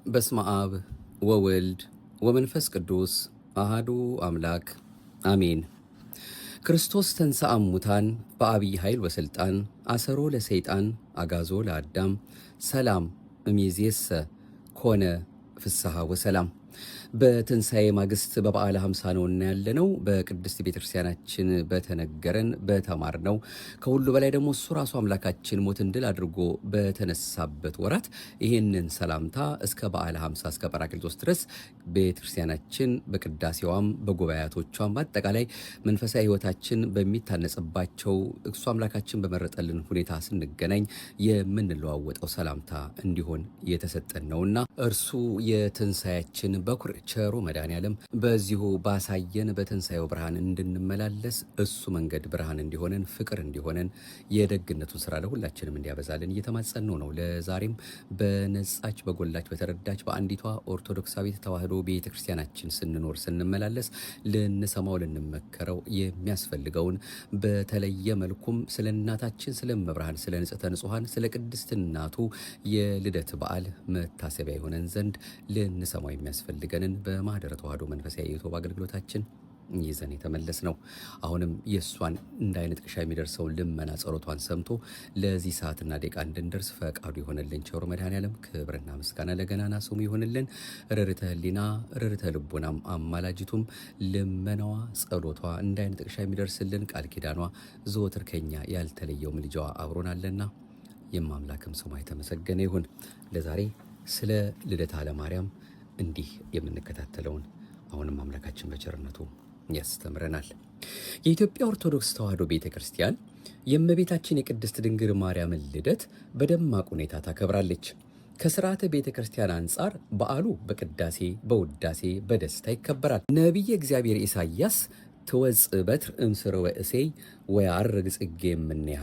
በስመ አብ ወወልድ ወመንፈስ ቅዱስ አሃዱ አምላክ አሜን። ክርስቶስ ተንሥአ እሙታን በአብይ ኃይል ወሥልጣን አሰሮ ለሰይጣን አጋዞ ለአዳም ሰላም እምይእዜሰ ኮነ ፍስሐ ወሰላም። በትንሣኤ ማግስት በበዓለ ሃምሳ ነውና ያለነው በቅድስት ቤተክርስቲያናችን በተነገረን በተማርነው ከሁሉ በላይ ደግሞ እሱ ራሱ አምላካችን ሞትን ድል አድርጎ በተነሳበት ወራት ይህንን ሰላምታ እስከ በዓለ ሃምሳ እስከ ጰራቅሊጦስ ድረስ ቤተክርስቲያናችን በቅዳሴዋም በጉባኤያቶቿም በአጠቃላይ መንፈሳዊ ሕይወታችን በሚታነጽባቸው እሱ አምላካችን በመረጠልን ሁኔታ ስንገናኝ የምንለዋወጠው ሰላምታ እንዲሆን የተሰጠን ነውና እርሱ የትንሣኤያችን በኩር ቸሩ መድኃኔዓለም በዚሁ ባሳየን በትንሣኤው ብርሃን እንድንመላለስ እሱ መንገድ ብርሃን እንዲሆነን ፍቅር እንዲሆነን የደግነቱን ስራ ለሁላችንም እንዲያበዛልን እየተማጸነው ነው። ለዛሬም በነጻች በጎላች በተረዳች በአንዲቷ ኦርቶዶክሳዊት ተዋሕዶ ቤተ ክርስቲያናችን ስንኖር ስንመላለስ ልንሰማው ልንመከረው የሚያስፈልገውን በተለየ መልኩም ስለ እናታችን ስለ እመብርሃን ስለ ንጽሕተ ንጹሐን ስለ ቅድስት እናቱ የልደት በዓል መታሰቢያ የሆነን ዘንድ ልንሰማው የሚያስፈልገንን በማኅደረ ተዋሕዶ መንፈሳዊ የዩቱብ አገልግሎታችን ይዘን የተመለስ ነው። አሁንም የእሷን እንደ አይነ ጥቅሻ የሚደርሰውን ልመና ጸሎቷን ሰምቶ ለዚህ ሰዓትና ደቂቃ እንድንደርስ ፈቃዱ ይሆንልን ቸሩ መድኃኔዓለም ክብርና ምስጋና ለገናና ስሙ ይሆንልን። ርርተ ሕሊና ርርተ ልቦናም አማላጅቱም ልመናዋ ጸሎቷ እንደ አይነ ጥቅሻ የሚደርስልን ቃል ኪዳኗ ዘወትር ከኛ ያልተለየው ምልጃዋ አብሮናለና የማምላክም ስሟ የተመሰገነ ይሁን። ለዛሬ ስለ ልደታ ለማርያም እንዲህ የምንከታተለውን አሁንም አምላካችን በቸርነቱ ያስተምረናል። የኢትዮጵያ ኦርቶዶክስ ተዋሕዶ ቤተ ክርስቲያን የእመቤታችን የቅድስት ድንግል ማርያምን ልደት በደማቅ ሁኔታ ታከብራለች። ከሥርዓተ ቤተ ክርስቲያን አንጻር በዓሉ በቅዳሴ በውዳሴ በደስታ ይከበራል። ነቢየ እግዚአብሔር ኢሳይያስ ትወፅእ በትር እምስርወ እሴይ ወያዕርግ ጽጌ እምኔሃ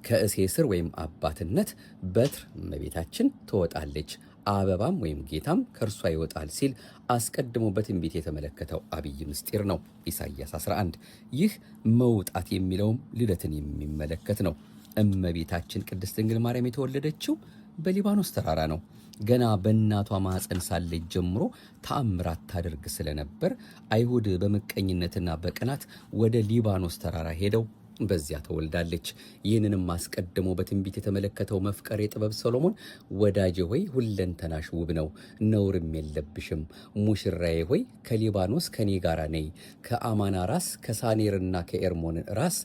ከእሴ ስር ወይም አባትነት በትር እመቤታችን ትወጣለች አበባም ወይም ጌታም ከእርሷ ይወጣል ሲል አስቀድሞ በትንቢት የተመለከተው አብይ ምስጢር ነው። ኢሳይያስ 11 ይህ መውጣት የሚለውም ልደትን የሚመለከት ነው። እመቤታችን ቅድስት ድንግል ማርያም የተወለደችው በሊባኖስ ተራራ ነው። ገና በእናቷ ማኅፀን ሳለች ጀምሮ ተአምራት ታደርግ ስለነበር አይሁድ በምቀኝነትና በቅናት ወደ ሊባኖስ ተራራ ሄደው በዚያ ተወልዳለች። ይህንንም አስቀድሞ በትንቢት የተመለከተው መፍቀሬ ጥበብ ሰሎሞን ወዳጄ ሆይ ሁለንተናሽ ውብ ነው፣ ነውርም የለብሽም። ሙሽራዬ ሆይ ከሊባኖስ ከኔ ጋር ነይ፣ ከአማና ራስ ከሳኔርና ከኤርሞን ራስ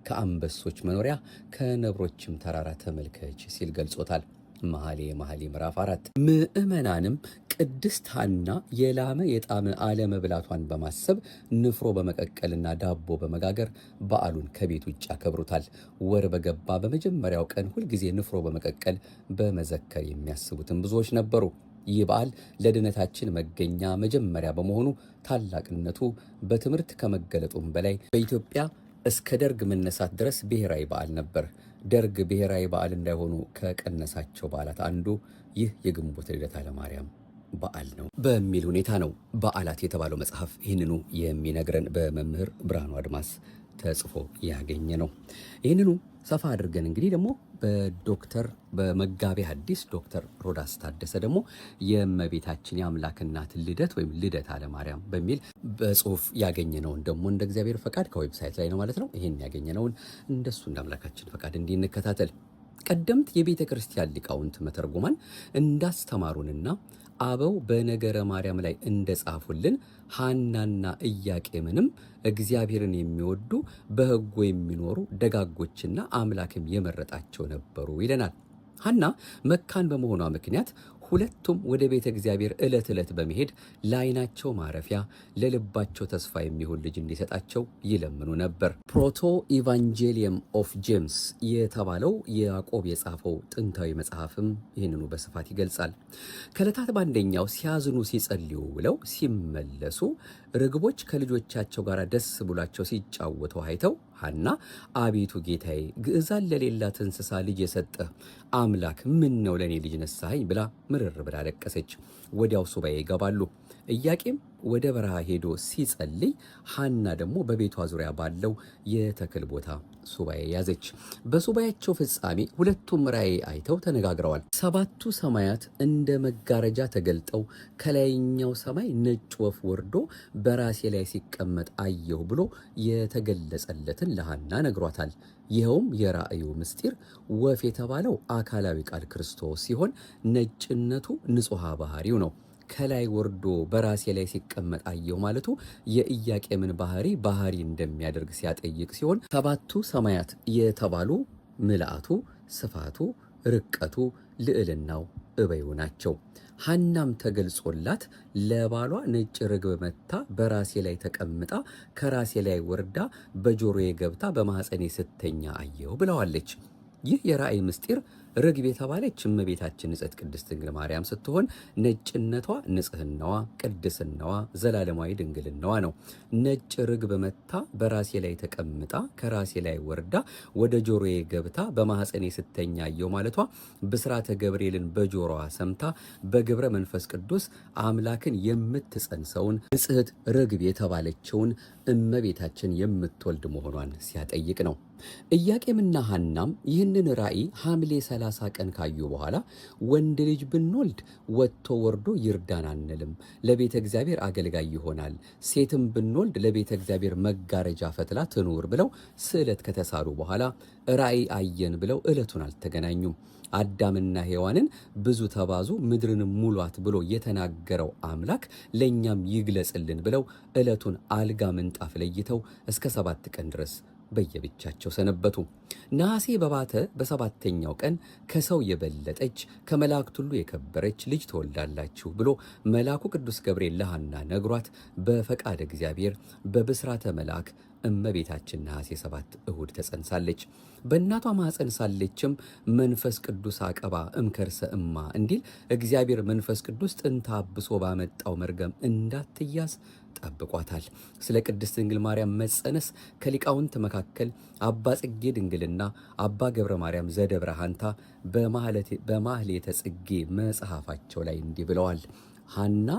ከአንበሶች መኖሪያ ከነብሮችም ተራራ ተመልከች ሲል ገልጾታል። መኃልየ ምዕራፍ 4 ምእመናንም ቅድስት ሐና የላመ የጣመ አለመብላቷን በማሰብ ንፍሮ በመቀቀልና ዳቦ በመጋገር በዓሉን ከቤት ውጭ ያከብሩታል። ወር በገባ በመጀመሪያው ቀን ሁልጊዜ ንፍሮ በመቀቀል በመዘከር የሚያስቡትን ብዙዎች ነበሩ። ይህ በዓል ለድነታችን መገኛ መጀመሪያ በመሆኑ ታላቅነቱ በትምህርት ከመገለጡም በላይ በኢትዮጵያ እስከ ደርግ መነሳት ድረስ ብሔራዊ በዓል ነበር። ደርግ ብሔራዊ በዓል እንዳይሆኑ ከቀነሳቸው በዓላት አንዱ ይህ የግንቦት ልደታ ለማርያም በዓል ነው በሚል ሁኔታ ነው በዓላት የተባለው መጽሐፍ ይህንኑ የሚነግረን በመምህር ብርሃኑ አድማስ ተጽፎ ያገኘ ነው። ይህንኑ ሰፋ አድርገን እንግዲህ ደግሞ በመጋቤ ሐዲስ ዶክተር ሮዳስ ታደሰ ደግሞ የእመቤታችን የአምላክ እናት ልደት ወይም ልደታ ለማርያም በሚል በጽሁፍ ያገኘነውን ደግሞ እንደ እግዚአብሔር ፈቃድ ከዌብሳይት ላይ ነው ማለት ነው። ይህን ያገኘነውን እንደሱ እንደ አምላካችን ፈቃድ እንዲንከታተል ቀደምት የቤተ ክርስቲያን ሊቃውንት መተርጉማን እንዳስተማሩንና አበው በነገረ ማርያም ላይ እንደጻፉልን ሐናና ኢያቄምንም እግዚአብሔርን የሚወዱ በሕጉ የሚኖሩ ደጋጎችና አምላክም የመረጣቸው ነበሩ ይለናል። ሐና መካን በመሆኗ ምክንያት ሁለቱም ወደ ቤተ እግዚአብሔር ዕለት ዕለት በመሄድ ለዓይናቸው ማረፊያ ለልባቸው ተስፋ የሚሆን ልጅ እንዲሰጣቸው ይለምኑ ነበር። ፕሮቶ ኢቫንጀሊየም ኦፍ ጄምስ የተባለው ያዕቆብ የጻፈው ጥንታዊ መጽሐፍም ይህንኑ በስፋት ይገልጻል። ከዕለታት በአንደኛው ሲያዝኑ ሲጸልዩ ብለው ሲመለሱ ርግቦች ከልጆቻቸው ጋር ደስ ብሏቸው ሲጫወቱ አይተው ሐና አቤቱ ጌታዬ ግዕዛን ለሌላት እንስሳ ልጅ የሰጠህ አምላክ ምን ነው ለእኔ ልጅ ነሳኸኝ ብላ ምርር ብላ ለቀሰች። ወዲያው ሱባኤ ይገባሉ። ኢያቄም ወደ በረሃ ሄዶ ሲጸልይ ሐና ደግሞ በቤቷ ዙሪያ ባለው የተክል ቦታ ሱባኤ ያዘች። በሱባኤያቸው ፍጻሜ ሁለቱም ራእይ አይተው ተነጋግረዋል። ሰባቱ ሰማያት እንደ መጋረጃ ተገልጠው ከላይኛው ሰማይ ነጭ ወፍ ወርዶ በራሴ ላይ ሲቀመጥ አየሁ ብሎ የተገለጸለትን ለሐና ነግሯታል። ይኸውም የራእዩ ምስጢር ወፍ የተባለው አካላዊ ቃል ክርስቶስ ሲሆን ነጭነቱ ንጹሐ ባህሪው ነው። ከላይ ወርዶ በራሴ ላይ ሲቀመጥ አየሁ ማለቱ የኢያቄምን ባህሪ እንደሚያደርግ ሲያጠይቅ ሲሆን ሰባቱ ሰማያት የተባሉ ምልአቱ፣ ስፋቱ፣ ርቀቱ፣ ልዕልናው እበዩ ናቸው። ሐናም ተገልጾላት ለባሏ ነጭ ርግብ መታ በራሴ ላይ ተቀምጣ ከራሴ ላይ ወርዳ በጆሮዬ ገብታ በማኅፀኔ ስተኛ አየሁ ብለዋለች። ይህ የራእይ ምስጢር ርግብ የተባለች እመቤታችን ንጽሕት ቅድስት ድንግል ማርያም ስትሆን ነጭነቷ ንጽሕናዋ፣ ቅድስናዋ፣ ዘላለማዊ ድንግልናዋ ነው። ነጭ ርግብ መታ በራሴ ላይ ተቀምጣ ከራሴ ላይ ወርዳ ወደ ጆሮዬ ገብታ በማኅፀኔ ስተኛ አየሁ ማለቷ ብስራተ ገብርኤልን በጆሮዋ ሰምታ በግብረ መንፈስ ቅዱስ አምላክን የምትጸንሰውን ንጽሕት ርግብ የተባለችውን እመቤታችን የምትወልድ መሆኗን ሲያጠይቅ ነው። ኢያቄምና ሐናም ይህንን ራእይ ሐምሌ 30 ቀን ካዩ በኋላ ወንድ ልጅ ብንወልድ ወጥቶ ወርዶ ይርዳን አንልም፣ ለቤተ እግዚአብሔር አገልጋይ ይሆናል፣ ሴትም ብንወልድ ለቤተ እግዚአብሔር መጋረጃ ፈትላ ትኑር ብለው ስዕለት ከተሳሉ በኋላ ራእይ አየን ብለው ዕለቱን አልተገናኙም። አዳምና ሔዋንን ብዙ ተባዙ ምድርንም ሙሏት ብሎ የተናገረው አምላክ ለእኛም ይግለጽልን ብለው ዕለቱን አልጋ ምንጣፍ ለይተው እስከ 7 ቀን ድረስ በየብቻቸው ሰነበቱ። ነሐሴ በባተ በሰባተኛው ቀን ከሰው የበለጠች ከመላእክት ሁሉ የከበረች ልጅ ትወልዳላችሁ ብሎ መልአኩ ቅዱስ ገብርኤል ለሐና ነግሯት በፈቃደ እግዚአብሔር በብስራተ መልአክ እመቤታችን ነሐሴ 7 እሁድ ተጸንሳለች። በእናቷ ማኅፀን ሳለችም መንፈስ ቅዱስ አቀባ እምከርሰ እማ እንዲል እግዚአብሔር መንፈስ ቅዱስ ጥንተ አብሶ ባመጣው መርገም እንዳትያዝ ጠብቋታል። ስለ ቅድስት ድንግል ማርያም መጸነስ ከሊቃውንት መካከል አባ ጽጌ ድንግልና፣ አባ ገብረ ማርያም ዘደብረ ሐንታ በማኅሌተ ጽጌ መጽሐፋቸው ላይ እንዲህ ብለዋል። ሐና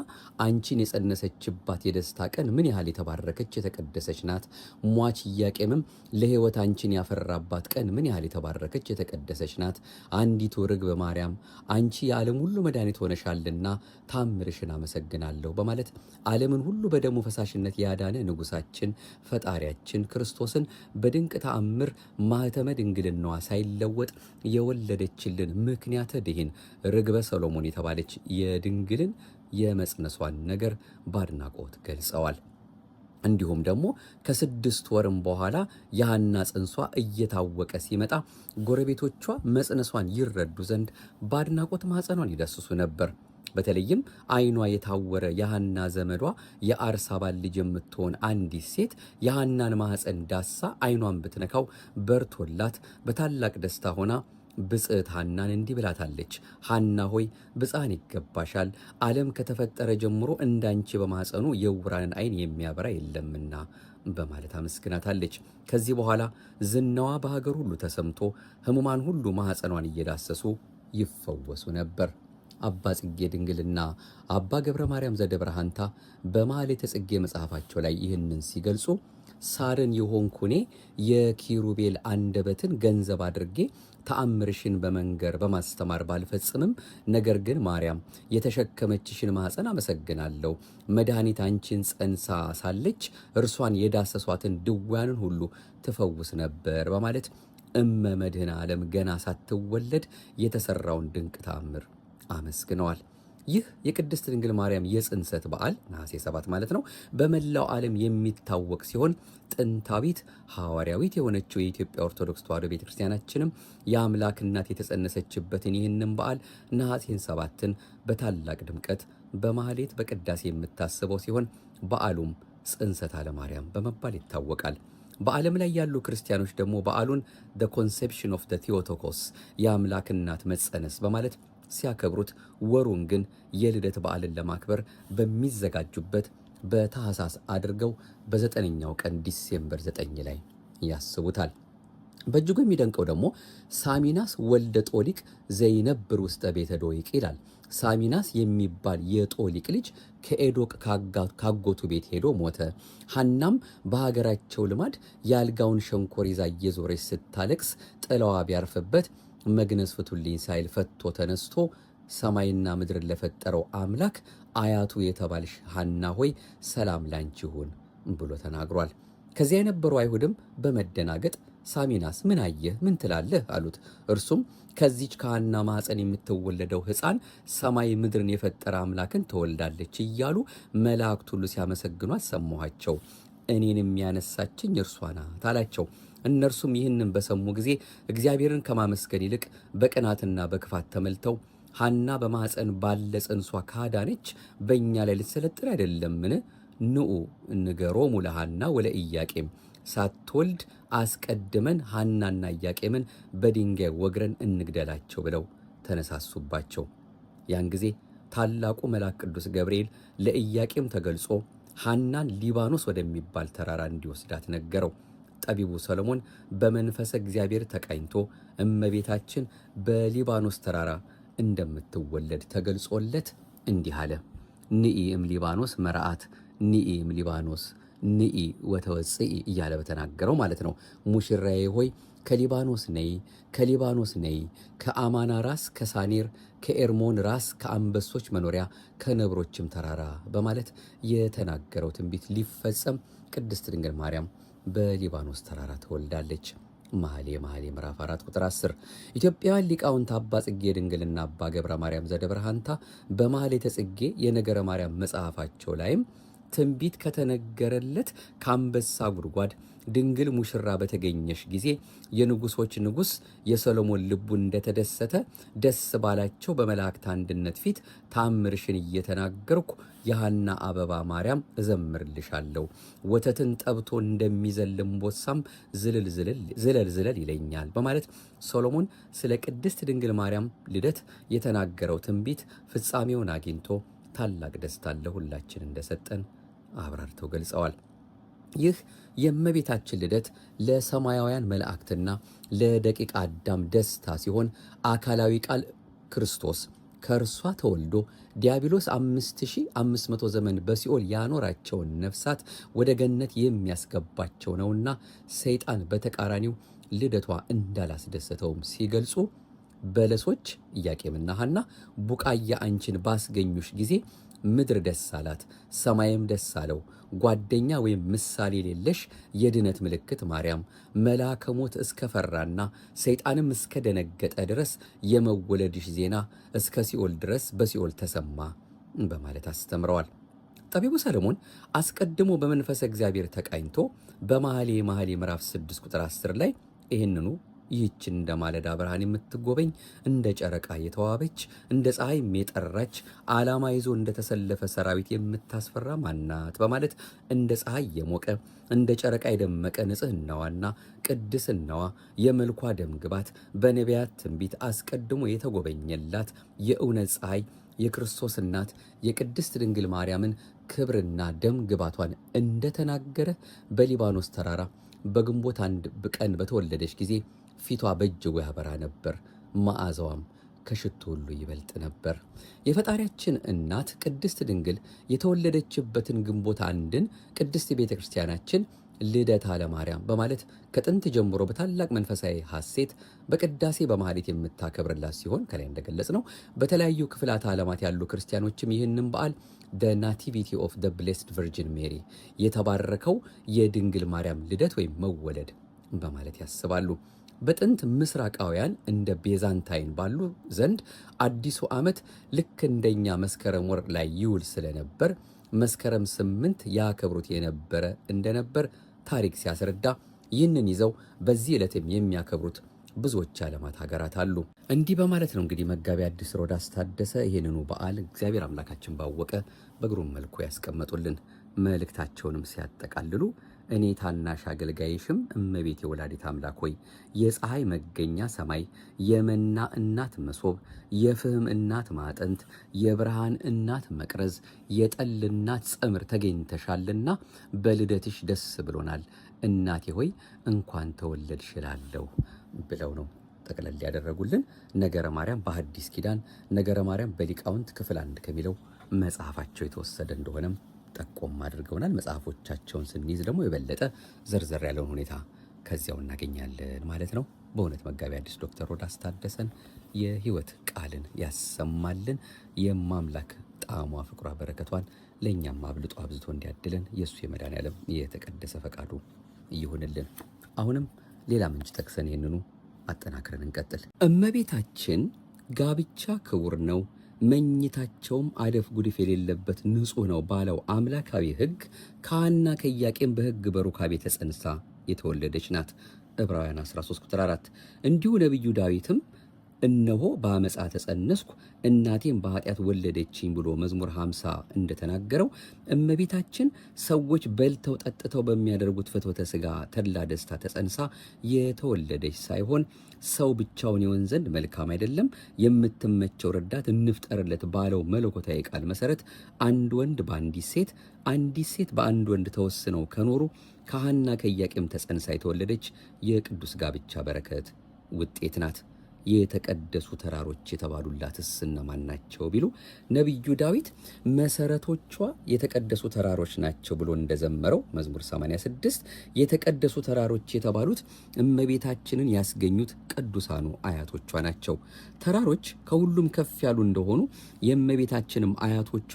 አንቺን የጸነሰችባት የደስታ ቀን ምን ያህል የተባረከች የተቀደሰች ናት። ሟች ኢያቄምም ለሕይወት አንቺን ያፈራባት ቀን ምን ያህል የተባረከች የተቀደሰች ናት። አንዲቱ ርግብ ማርያም አንቺ የዓለም ሁሉ መድኃኒት ሆነሻልና ታምርሽን አመሰግናለሁ በማለት ዓለምን ሁሉ በደሙ ፈሳሽነት ያዳነ ንጉሳችን ፈጣሪያችን ክርስቶስን በድንቅ ተአምር ማኅተመ ድንግልናዋ ሳይለወጥ የወለደችልን ምክንያተ ድኂን ርግበ ሰሎሞን የተባለች የድንግልን የመጽነሷን ነገር በአድናቆት ገልጸዋል። እንዲሁም ደግሞ ከ6 ወርም በኋላ የሐና ጽንሷ እየታወቀ ሲመጣ ጎረቤቶቿ መጽነሷን ይረዱ ዘንድ በአድናቆት ማኅፀኗን ይዳስሱ ነበር። በተለይም ዓይኗ የታወረ የሐና ዘመዷ የአርሳባል ልጅ የምትሆን አንዲት ሴት የሐናን ማኅፀን ዳሳ ዓይኗን ብትነካው በርቶላት በታላቅ ደስታ ሆና ብጽዕት ሐናን እንዲህ ብላታለች። ሐና ሆይ ብፅዓን ይገባሻል፣ ዓለም ከተፈጠረ ጀምሮ እንዳንቺ በማኅፀኑ የዕውራንን ዓይን የሚያበራ የለምና በማለት አመስግናታለች። ከዚህ በኋላ ዝናዋ በሀገር ሁሉ ተሰምቶ ሕሙማን ሁሉ ማኅፀኗን እየዳሰሱ ይፈወሱ ነበር። አባ ጽጌ ድንግልና አባ ገብረ ማርያም ዘደብረ ሐንታ በማኅሌተ ጽጌ መጽሐፋቸው ላይ ይህንን ሲገልጹ ሳርን የሆንኩ እኔ የኪሩቤል አንደበትን ገንዘብ አድርጌ ተአምርሽን በመንገር በማስተማር ባልፈጽምም፣ ነገር ግን ማርያም የተሸከመችሽን ማኅፀን አመሰግናለሁ። መድኃኒት አንቺን ጸንሳ ሳለች እርሷን የዳሰሷትን ድውያንን ሁሉ ትፈውስ ነበር በማለት እመ መድኃኔ ዓለም ገና ሳትወለድ የተሠራውን ድንቅ ተአምር አመስግነዋል። ይህ የቅድስት ድንግል ማርያም የጽንሰት በዓል ነሐሴ 7 ማለት ነው በመላው ዓለም የሚታወቅ ሲሆን ጥንታዊት ሐዋርያዊት የሆነችው የኢትዮጵያ ኦርቶዶክስ ተዋሕዶ ቤተክርስቲያናችንም የአምላክ እናት የተጸነሰችበትን ይህንን በዓል ነሐሴን 7ን በታላቅ ድምቀት በማኅሌት በቅዳሴ የምታስበው ሲሆን በዓሉም ጽንሰተ ለማርያም በመባል ይታወቃል። በዓለም ላይ ያሉ ክርስቲያኖች ደግሞ በዓሉን the conception of the Theotokos የአምላክ እናት መጸነስ በማለት ሲያከብሩት፣ ወሩን ግን የልደት በዓልን ለማክበር በሚዘጋጁበት በታኅሳስ አድርገው በ9ኛው ቀን ዲሴምበር 9 ላይ ያስቡታል። በእጅጉ የሚደንቀው ደግሞ ሳሚናስ ወልደ ጦሊቅ ዘይነብር ውስተ ቤተ ዶይቅ ይላል። ሳሚናስ የሚባል የጦሊቅ ልጅ ከኤዶቅ ካጎቱ ቤት ሄዶ ሞተ። ሐናም በሀገራቸው ልማድ የአልጋውን ሸንኮር ይዛ እየዞረች ስታለቅስ ጥላዋ ቢያርፍበት መግነዝ ፍቱልኝ ሳይል ፈቶ ተነስቶ ሰማይና ምድርን ለፈጠረው አምላክ አያቱ የተባልሽ ሐና ሆይ ሰላም ላንቺ ይሁን ብሎ ተናግሯል። ከዚያ የነበሩ አይሁድም በመደናገጥ ሳሚናስ ምን አየህ? ምን ትላለህ? አሉት። እርሱም ከዚች ከሐና ማኅፀን የምትወለደው ሕፃን ሰማይ ምድርን የፈጠረ አምላክን ትወልዳለች እያሉ መላእክት ሁሉ ሲያመሰግኗት ሰማኋቸው። እኔንም ያነሳችኝ እርሷ ናት አላቸው። እነርሱም ይህንን በሰሙ ጊዜ እግዚአብሔርን ከማመስገን ይልቅ በቅናትና በክፋት ተመልተው ሐና በማኅፀን ባለ ጽንሷ ካዳነች በእኛ ላይ ልትሰለጥን አይደለምን? ንዑ ንገሮሙ ለሐና ወለኢያቄም ሳትወልድ አስቀድመን ሐናና ኢያቄምን በድንጋይ ወግረን እንግደላቸው ብለው ተነሳሱባቸው። ያን ጊዜ ታላቁ መልአክ ቅዱስ ገብርኤል ለኢያቄም ተገልጾ ሐናን ሊባኖስ ወደሚባል ተራራ እንዲወስዳት ነገረው። ጠቢቡ ሰሎሞን በመንፈሰ እግዚአብሔር ተቃኝቶ እመቤታችን በሊባኖስ ተራራ እንደምትወለድ ተገልጾለት እንዲህ አለ። ንኢ እም ሊባኖስ መርዓት ንኢ እም ሊባኖስ ንኢ ወተወፅኢ እያለ በተናገረው ማለት ነው። ሙሽራዬ ሆይ ከሊባኖስ ነይ፣ ከሊባኖስ ነይ፣ ከአማና ራስ ከሳኔር ከኤርሞን ራስ ከአንበሶች መኖሪያ ከነብሮችም ተራራ በማለት የተናገረው ትንቢት ሊፈጸም ቅድስት ድንግል ማርያም በሊባኖስ ተራራ ተወልዳለች። መኃልየ ምዕራፍ 4 ቁጥር 10። ኢትዮጵያውያን ሊቃውንት አባ ጽጌ ድንግልና አባ ገብረ ማርያም ዘደብረሃንታ በማኅሌተ ጽጌ የነገረ ማርያም መጽሐፋቸው ላይም ትንቢት ከተነገረለት ከአንበሳ ጉድጓድ ድንግል ሙሽራ በተገኘሽ ጊዜ የንጉሶች ንጉሥ የሰሎሞን ልቡ እንደተደሰተ ደስ ባላቸው በመላእክት አንድነት ፊት ታምርሽን እየተናገርኩ የሐና አበባ ማርያም እዘምርልሻለሁ። ወተትን ጠብቶ እንደሚዘል እምቦሳም ዝልል ዝለል ይለኛል በማለት ሰሎሞን ስለ ቅድስት ድንግል ማርያም ልደት የተናገረው ትንቢት ፍጻሜውን አግኝቶ ታላቅ ደስታ ለሁላችን እንደሰጠን አብራርተው ገልጸዋል። ይህ የእመቤታችን ልደት ለሰማያውያን መላእክትና ለደቂቀ አዳም ደስታ ሲሆን አካላዊ ቃል ክርስቶስ ከእርሷ ተወልዶ ዲያብሎስ 5500 ዘመን በሲኦል ያኖራቸውን ነፍሳት ወደ ገነት የሚያስገባቸው ነውና ሰይጣን በተቃራኒው ልደቷ እንዳላስደሰተውም ሲገልጹ በለሶች ኢያቄምና ሐና ቡቃያ አንቺን ባስገኙሽ ጊዜ ምድር ደስ አላት፣ ሰማይም ደስ አለው። ጓደኛ ወይም ምሳሌ የሌለሽ የድነት ምልክት ማርያም መልአከ ሞት እስከፈራና ሰይጣንም እስከደነገጠ ድረስ የመወለድሽ ዜና እስከ ሲኦል ድረስ በሲኦል ተሰማ በማለት አስተምረዋል። ጠቢቡ ሰለሞን አስቀድሞ በመንፈሰ እግዚአብሔር ተቃኝቶ በመኃልየ ምዕራፍ 6 ቁጥር 10 ላይ ይህንኑ ይህችን እንደ ማለዳ ብርሃን የምትጎበኝ እንደ ጨረቃ የተዋበች እንደ ፀሐይም የጠራች ዓላማ ይዞ እንደተሰለፈ ሰራዊት የምታስፈራ ማናት በማለት እንደ ፀሐይ የሞቀ እንደ ጨረቃ የደመቀ ንጽሕናዋና ቅድስናዋ የመልኳ ደም ግባት በነቢያት ትንቢት አስቀድሞ የተጎበኘላት የእውነት ፀሐይ የክርስቶስ እናት የቅድስት ድንግል ማርያምን ክብርና ደም ግባቷን እንደተናገረ በሊባኖስ ተራራ በግንቦት 1 ቀን በተወለደች ጊዜ ፊቷ በእጅጉ ያበራ ነበር፣ መዓዛዋም ከሽቱ ሁሉ ይበልጥ ነበር። የፈጣሪያችን እናት ቅድስት ድንግል የተወለደችበትን ግንቦት 1ን ቅድስት ቤተ ክርስቲያናችን ልደታ ለማርያም በማለት ከጥንት ጀምሮ በታላቅ መንፈሳዊ ሐሴት በቅዳሴ በማኅሌት የምታከብርላት ሲሆን ከላይ እንደገለጽ ነው በተለያዩ ክፍላተ ዓለማት ያሉ ክርስቲያኖችም ይህንን በዓል ደ ናቲቪቲ ኦፍ ደ ብሌስድ ቨርጂን ሜሪ የተባረከው የድንግል ማርያም ልደት ወይም መወለድ በማለት ያስባሉ። በጥንት ምስራቃውያን እንደ ቤዛንታይን ባሉ ዘንድ አዲሱ ዓመት ልክ እንደኛ መስከረም ወር ላይ ይውል ስለነበር መስከረም 8 ያከብሩት የነበረ እንደነበር ታሪክ ሲያስረዳ ይህንን ይዘው በዚህ ዕለትም የሚያከብሩት ብዙዎች ዓለማት ሀገራት አሉ። እንዲህ በማለት ነው እንግዲህ መጋቢ አዲስ ሮዳስ ታደሰ ይህንኑ በዓል እግዚአብሔር አምላካችን ባወቀ በግሩም መልኩ ያስቀመጡልን። መልእክታቸውንም ሲያጠቃልሉ እኔ ታናሽ አገልጋይሽም እመቤቴ ወላዲት አምላክ ሆይ የፀሐይ መገኛ ሰማይ፣ የመና እናት መሶብ፣ የፍህም እናት ማዕጠንት፣ የብርሃን እናት መቅረዝ፣ የጠል እናት ጸምር ተገኝተሻልና በልደትሽ ደስ ብሎናል። እናቴ ሆይ እንኳን ተወለድሽ እላለሁ ብለው ነው ጠቅለል ያደረጉልን ነገረ ማርያም በሐዲስ ኪዳን ነገረ ማርያም በሊቃውንት ክፍል 1 ከሚለው መጽሐፋቸው የተወሰደ እንደሆነም ጠቆም አድርገውናል። መጽሐፎቻቸውን ስንይዝ ደግሞ የበለጠ ዘርዘር ያለውን ሁኔታ ከዚያው እናገኛለን ማለት ነው። በእውነት መጋቢ ሐዲስ ዶክተር ሮዳስ ታደሰን የሕይወት ቃልን ያሰማልን። የማምላክ ጣዕሟ ፍቅሯ በረከቷን ለእኛም አብልጦ አብዝቶ እንዲያድለን የእሱ የመድኃኔዓለም የተቀደሰ ፈቃዱ ይሁንልን። አሁንም ሌላ ምንጭ ጠቅሰን ይህንኑ አጠናክረን እንቀጥል። እመቤታችን ጋብቻ ክቡር ነው፣ መኝታቸውም አደፍ ጉድፍ የሌለበት ንጹሕ ነው ባለው አምላካዊ ሕግ ከሐና ከኢያቄም በሕግ በሩካቤ ተጸንሳ የተወለደች ናት። ዕብራውያን 13 ቁጥር 4። እንዲሁ ነቢዩ ዳዊትም እነሆ በአመፃ ተጸነስኩ እናቴም በኃጢአት ወለደችኝ ብሎ መዝሙር 50 እንደተናገረው እመቤታችን ሰዎች በልተው ጠጥተው በሚያደርጉት ፍትወተ ሥጋ ተድላ ደስታ ተጸንሳ የተወለደች ሳይሆን ሰው ብቻውን ይሆን ዘንድ መልካም አይደለም፣ የምትመቸው ረዳት እንፍጠርለት ባለው መለኮታዊ ቃል መሰረት አንድ ወንድ በአንዲት ሴት፣ አንዲት ሴት በአንድ ወንድ ተወስነው ከኖሩ ከሐና ከኢያቄም ተጸንሳ የተወለደች የቅዱስ ጋብቻ በረከት ውጤት ናት። የተቀደሱ ተራሮች የተባሉላትስ እነማን ናቸው ቢሉ ነቢዩ ዳዊት መሰረቶቿ የተቀደሱ ተራሮች ናቸው ብሎ እንደዘመረው መዝሙር 86 የተቀደሱ ተራሮች የተባሉት እመቤታችንን ያስገኙት ቅዱሳኑ አያቶቿ ናቸው። ተራሮች ከሁሉም ከፍ ያሉ እንደሆኑ የእመቤታችንም አያቶቿ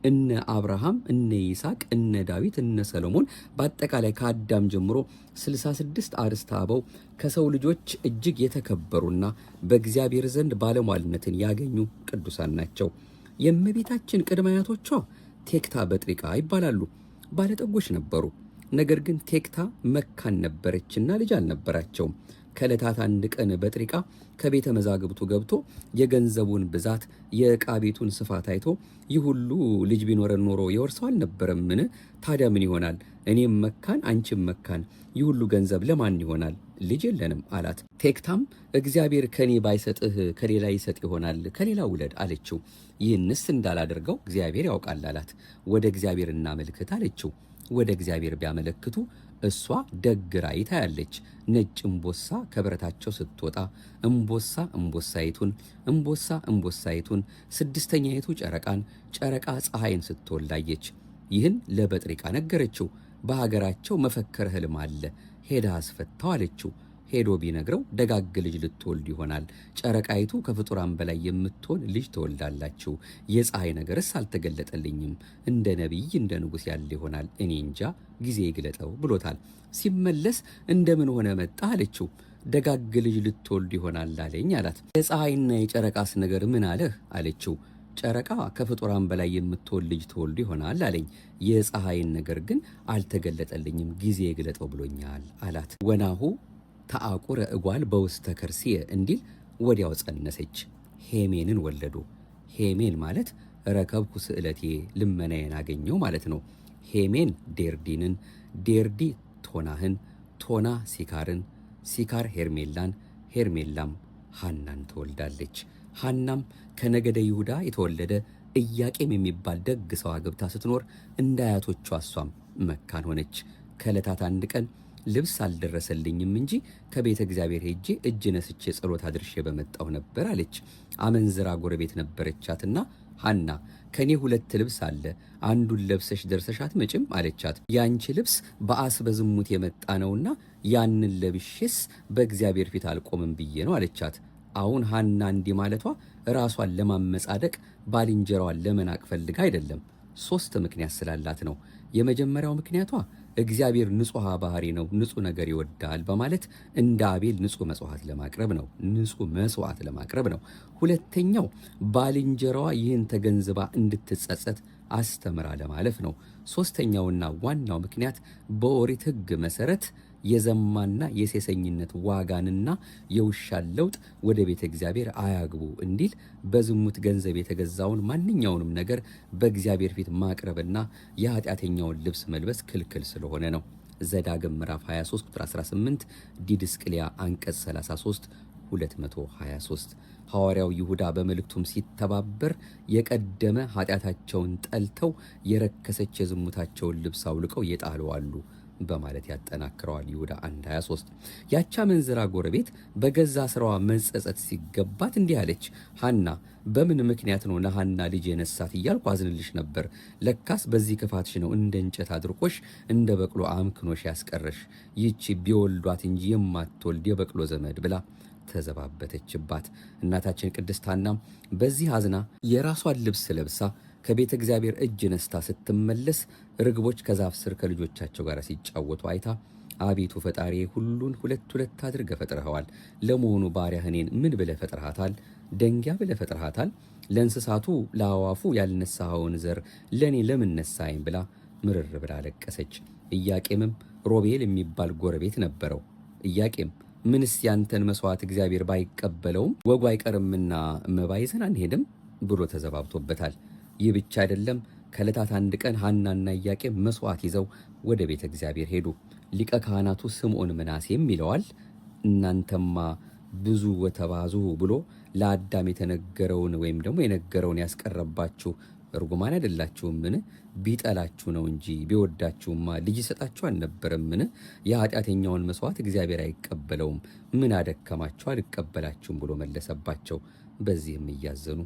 እነ አብርሃም፣ እነ ይስሐቅ፣ እነ ዳዊት፣ እነ ሰሎሞን በአጠቃላይ ከአዳም ጀምሮ 66 አርዕስተ አበው ከሰው ልጆች እጅግ የተከበሩና በእግዚአብሔር ዘንድ ባለሟልነትን ያገኙ ቅዱሳን ናቸው። የእመቤታችን ቅድመ አያቶቿ ቴክታ በጥሪቃ ይባላሉ። ባለጠጎች ነበሩ። ነገር ግን ቴክታ መካን ነበረችና ልጅ አልነበራቸውም። ከዕለታት አንድ ቀን በጥሪቃ ከቤተ መዛግብቱ ገብቶ የገንዘቡን ብዛት የዕቃ ቤቱን ስፋት አይቶ ይህ ሁሉ ልጅ ቢኖረን ኖሮ የወርሰው አልነበረምን? ታዲያ ምን ይሆናል? እኔም መካን አንቺም መካን፣ ይህ ሁሉ ገንዘብ ለማን ይሆናል? ልጅ የለንም አላት። ቴክታም እግዚአብሔር ከኔ ባይሰጥህ ከሌላ ይሰጥ ይሆናል፣ ከሌላ ውለድ አለችው። ይህንስ እንዳላደርገው እግዚአብሔር ያውቃል አላት። ወደ እግዚአብሔር እናመልክት አለችው። ወደ እግዚአብሔር ቢያመለክቱ እሷ ደግ ራእይ ታያለች። ነጭ እምቦሳ ከበረታቸው ስትወጣ እምቦሳ እምቦሳይቱን፣ እምቦሳ እምቦሳይቱን፣ ስድስተኛይቱ ጨረቃን፣ ጨረቃ ፀሐይን ስትወላየች። ይህን ለበጥሪቃ ነገረችው። በሀገራቸው መፈከረ ሕልም አለ፣ ሄዳ አስፈታው አለችው። ሄዶ ቢነግረው ደጋግ ልጅ ልትወልድ ይሆናል፣ ጨረቃይቱ ከፍጡራን በላይ የምትሆን ልጅ ትወልዳላችሁ። የፀሐይ ነገርስ አልተገለጠልኝም፣ እንደ ነቢይ እንደ ንጉሥ ያለ ይሆናል፣ እኔ እንጃ ጊዜ ይግለጠው ብሎታል። ሲመለስ እንደምን ሆነ መጣ አለችው። ደጋግ ልጅ ልትወልድ ይሆናል አለኝ አላት። የፀሐይና የጨረቃስ ነገር ምን አለህ አለችው። ጨረቃ ከፍጡራን በላይ የምትወልድ ልጅ ትወልድ ይሆናል አለኝ። የፀሐይን ነገር ግን አልተገለጠልኝም፣ ጊዜ ይግለጠው ብሎኛል አላት። ወናሁ ተአቁረ እጓል በውስተ ከርሲየ እንዲል ወዲያው ጸነሰች፣ ሄሜንን ወለዱ። ሄሜን ማለት ረከብኩ ስዕለቴ ልመናዬን አገኘው ማለት ነው። ሄሜን ዴርዲንን፣ ዴርዲ ቶናህን፣ ቶና ሲካርን፣ ሲካር ሄርሜላን፣ ሄርሜላም ሐናን ትወልዳለች። ሐናም ከነገደ ይሁዳ የተወለደ ኢያቄም የሚባል ደግ ሰው አግብታ ስትኖር እንደ አያቶቿ እሷም መካን ሆነች። ከዕለታት አንድ ቀን ልብስ አልደረሰልኝም እንጂ ከቤተ እግዚአብሔር ሄጄ እጅ ነስቼ ጸሎት አድርሼ በመጣው ነበር አለች። አመንዝራ ጎረቤት ነበረቻትና ሐና ከኔ 2 ልብስ አለ፣ አንዱን ለብሰሽ ደርሰሽ አትመጭም አለቻት። ያንቺ ልብስ በአስበ ዝሙት የመጣ ነውና ያንን ለብሼስ በእግዚአብሔር ፊት አልቆምም ብዬ ነው አለቻት። አሁን ሐና እንዲህ ማለቷ ራሷን ለማመጻደቅ ባልንጀራዋን ለመናቅ ፈልጋ አይደለም፣ 3 ምክንያት ስላላት ነው። የመጀመሪያው ምክንያቷ እግዚአብሔር ንጹሕ ባህሪ ነው፣ ንጹሕ ነገር ይወዳል በማለት እንደ አቤል ንጹሕ መስዋዕት ለማቅረብ ነው፣ ንጹሕ መስዋዕት ለማቅረብ ነው። ሁለተኛው ባልንጀራዋ ይህን ተገንዝባ እንድትጸጸት አስተምራ ለማለፍ ነው። ሶስተኛውና ዋናው ምክንያት በኦሪት ሕግ መሰረት የዘማና የሴሰኝነት ዋጋንና የውሻን ለውጥ ወደ ቤተ እግዚአብሔር አያግቡ እንዲል በዝሙት ገንዘብ የተገዛውን ማንኛውንም ነገር በእግዚአብሔር ፊት ማቅረብና የኃጢአተኛውን ልብስ መልበስ ክልክል ስለሆነ ነው። ዘዳግም ምዕራፍ 23 ቁጥር 18፣ ዲድስቅልያ አንቀጽ 33 223። ሐዋርያው ይሁዳ በመልእክቱም ሲተባበር የቀደመ ኃጢአታቸውን ጠልተው የረከሰች የዝሙታቸውን ልብስ አውልቀው የጣሉ አሉ። በማለት ያጠናክረዋል። ይሁዳ 1:23 ያቻ መንዝራ ጎረቤት በገዛ ስራዋ መጸጸት ሲገባት እንዲህ አለች፣ ሐና በምን ምክንያት ነው ለሐና ልጅ የነሳት እያልኩ አዝንልሽ ነበር። ለካስ በዚህ ክፋትሽ ነው እንደ እንጨት አድርቆሽ እንደ በቅሎ አምክኖሽ ያስቀረሽ። ይህቺ ቢወልዷት እንጂ የማትወልድ የበቅሎ ዘመድ ብላ ተዘባበተችባት። እናታችን ቅድስት ሐናም በዚህ አዝና የራሷን ልብስ ለብሳ ከቤተ እግዚአብሔር እጅ ነስታ ስትመለስ ርግቦች ከዛፍ ስር ከልጆቻቸው ጋር ሲጫወቱ አይታ አቤቱ ፈጣሪ ሁሉን ሁለት ሁለት አድርገህ ፈጥረኸዋል። ለመሆኑ ባሪያህ እኔን ምን ብለህ ፈጥረሃታል? ደንጊያ ብለህ ፈጥረሃታል? ለእንስሳቱ ለአዋፉ ያልነሳኸውን ዘር ለእኔ ለምን ነሳኸኝ? ብላ ምርር ብላ አለቀሰች። ኢያቄምም ሮቤል የሚባል ጎረቤት ነበረው። ኢያቄም ምንስ ያንተን መስዋዕት እግዚአብሔር ባይቀበለውም ወጉ አይቀርምና መባ ይዘን አንሄድም ብሎ ተዘባብቶበታል። ይህ ብቻ አይደለም። ከዕለታት አንድ ቀን ሐናና ኢያቄም መስዋዕት ይዘው ወደ ቤተ እግዚአብሔር ሄዱ። ሊቀ ካህናቱ ስምዖን ምናሴም ይለዋል፣ እናንተማ ብዙ ወተባዙ ብሎ ለአዳም የተነገረውን ወይም ደግሞ የነገረውን ያስቀረባችሁ እርጉማን አይደላችሁምን? ቢጠላችሁ ነው እንጂ ቢወዳችሁማ ልጅ ይሰጣችሁ አልነበረምን? የኃጢአተኛውን መስዋዕት እግዚአብሔር አይቀበለውም። ምን አደከማችሁ? አልቀበላችሁም ብሎ መለሰባቸው። በዚህም እያዘኑ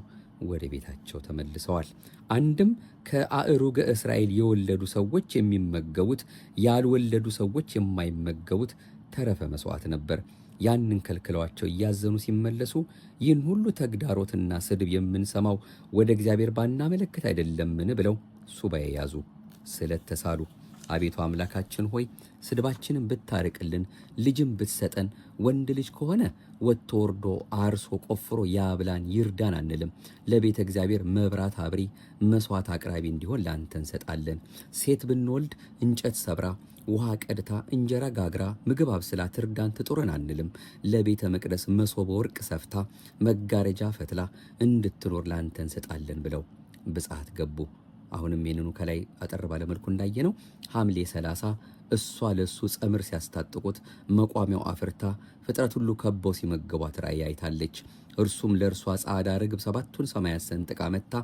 ወደ ቤታቸው ተመልሰዋል። አንድም ከአእሩገ እስራኤል የወለዱ ሰዎች የሚመገቡት ያልወለዱ ሰዎች የማይመገቡት ተረፈ መስዋዕት ነበር። ያንን ከልክለዋቸው እያዘኑ ሲመለሱ ይህን ሁሉ ተግዳሮትና ስድብ የምንሰማው ወደ እግዚአብሔር ባናመለክት አይደለምን ብለው ሱባኤ ያዙ፣ ስለት ተሳሉ። አቤቱ አምላካችን ሆይ ስድባችንን ብታርቅልን፣ ልጅም ብትሰጠን፣ ወንድ ልጅ ከሆነ ወጥቶ ወርዶ አርሶ ቆፍሮ ያብላን ይርዳን አንልም። ለቤተ እግዚአብሔር መብራት አብሪ መስዋዕት አቅራቢ እንዲሆን ለአንተ እንሰጣለን። ሴት ብንወልድ እንጨት ሰብራ ውሃ ቀድታ እንጀራ ጋግራ ምግብ አብስላ ትርዳን ትጡረን አንልም። ለቤተ መቅደስ መሶበ ወርቅ ሰፍታ መጋረጃ ፈትላ እንድትኖር ለአንተ እንሰጣለን ብለው ብጽዓት ገቡ። አሁንም ይህንኑ ከላይ አጠር ባለመልኩ እንዳየነው ሐምሌ 30 እሷ ለሱ ጸምር ሲያስታጥቁት መቋሚያው አፍርታ ፍጥረት ሁሉ ከበው ሲመገቧት ራእይ አይታለች። እርሱም ለእርሷ ጻዕዳ ርግብ 7ቱን ሰማያት ሰንጥቃ መታ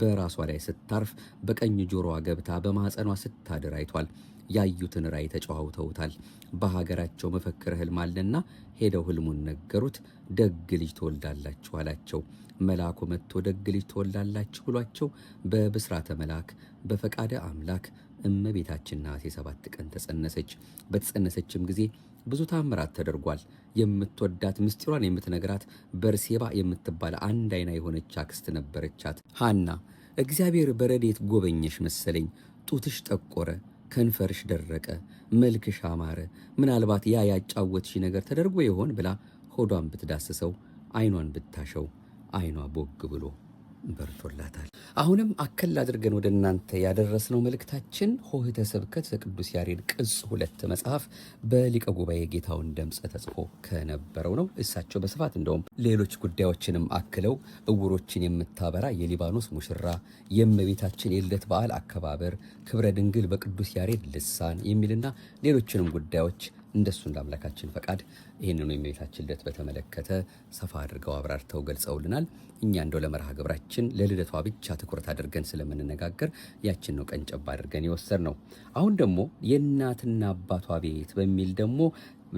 በራሷ ላይ ስታርፍ በቀኝ ጆሮዋ ገብታ በማኅፀኗ ስታድር አይቷል። ያዩትን ራእይ ተጨዋውተውታል። በሀገራቸው መፈክረ ሕልም አለና ሄደው ሕልሙን ነገሩት። ደግ ልጅ ትወልዳላችሁ አላቸው። መልአኩ መጥቶ ደግ ልጅ ትወልዳላችሁ ብሏቸው በብስራተ መልአክ በፈቃደ አምላክ እመቤታችን ነሐሴ 7 ቀን ተጸነሰች። በተጸነሰችም ጊዜ ብዙ ታምራት ተደርጓል። የምትወዳት ምስጢሯን የምትነግራት በርሴባ የምትባል አንድ አይና የሆነች አክስት ነበረቻት። ሐና እግዚአብሔር በረዴት ጎበኘሽ መሰለኝ፣ ጡትሽ ጠቆረ፣ ከንፈርሽ ደረቀ፣ መልክሽ አማረ፣ ምናልባት ያ ያጫወትሽ ነገር ተደርጎ ይሆን ብላ ሆዷን ብትዳስሰው አይኗን ብታሸው አይኗ ቦግ ብሎ በርቶላታል። አሁንም አከል አድርገን ወደ እናንተ ያደረስነው መልእክታችን ሆህተ ስብከት ዘቅዱስ ያሬድ ቅጽ 2 መጽሐፍ በሊቀ ጉባኤ ጌታውን ደምፀ ተጽፎ ከነበረው ነው። እሳቸው በስፋት እንደውም ሌሎች ጉዳዮችንም አክለው እውሮችን የምታበራ የሊባኖስ ሙሽራ፣ የእመቤታችን የልደት በዓል አከባበር፣ ክብረ ድንግል በቅዱስ ያሬድ ልሳን የሚልና ሌሎችንም ጉዳዮች እንደሱ እንደ አምላካችን ፈቃድ ይህንኑ የእመቤታችን ልደት በተመለከተ ሰፋ አድርገው አብራርተው ገልጸውልናል። እኛ እንደው ለመርሃ ግብራችን ለልደቷ ብቻ ትኩረት አድርገን ስለምንነጋገር ያችን ነው ቀንጨባ አድርገን የወሰድነው። አሁን ደግሞ የእናትና አባቷ ቤት በሚል ደግሞ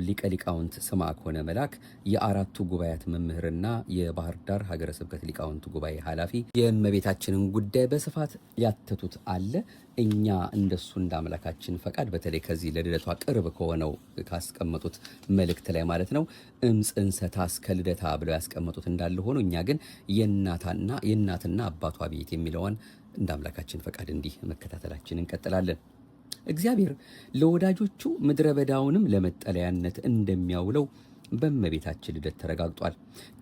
ሊቀ ሊቃውንት ስምዐኮነ መላክ የአራቱ ጉባኤያት መምህርና የባህር ዳር ሀገረ ስብከት ሊቃውንት ጉባኤ ኃላፊ የእመቤታችንን ጉዳይ በስፋት ያተቱት አለ። እኛ እንደሱ እንደ አምላካችን ፈቃድ በተለይ ከዚህ ለልደቷ ቅርብ ከሆነው ካስቀመጡት መልእክት ላይ ማለት ነው እምጽንሰታ እስከ ልደታ ብለው ያስቀመጡት እንዳለ ሆኖ እኛ ግን የእናትና አባቷ ቤት የሚለውን እንደ አምላካችን ፈቃድ እንዲህ መከታተላችን እንቀጥላለን። እግዚአብሔር ለወዳጆቹ ምድረ በዳውንም ለመጠለያነት እንደሚያውለው በእመቤታችን ልደት ተረጋግጧል።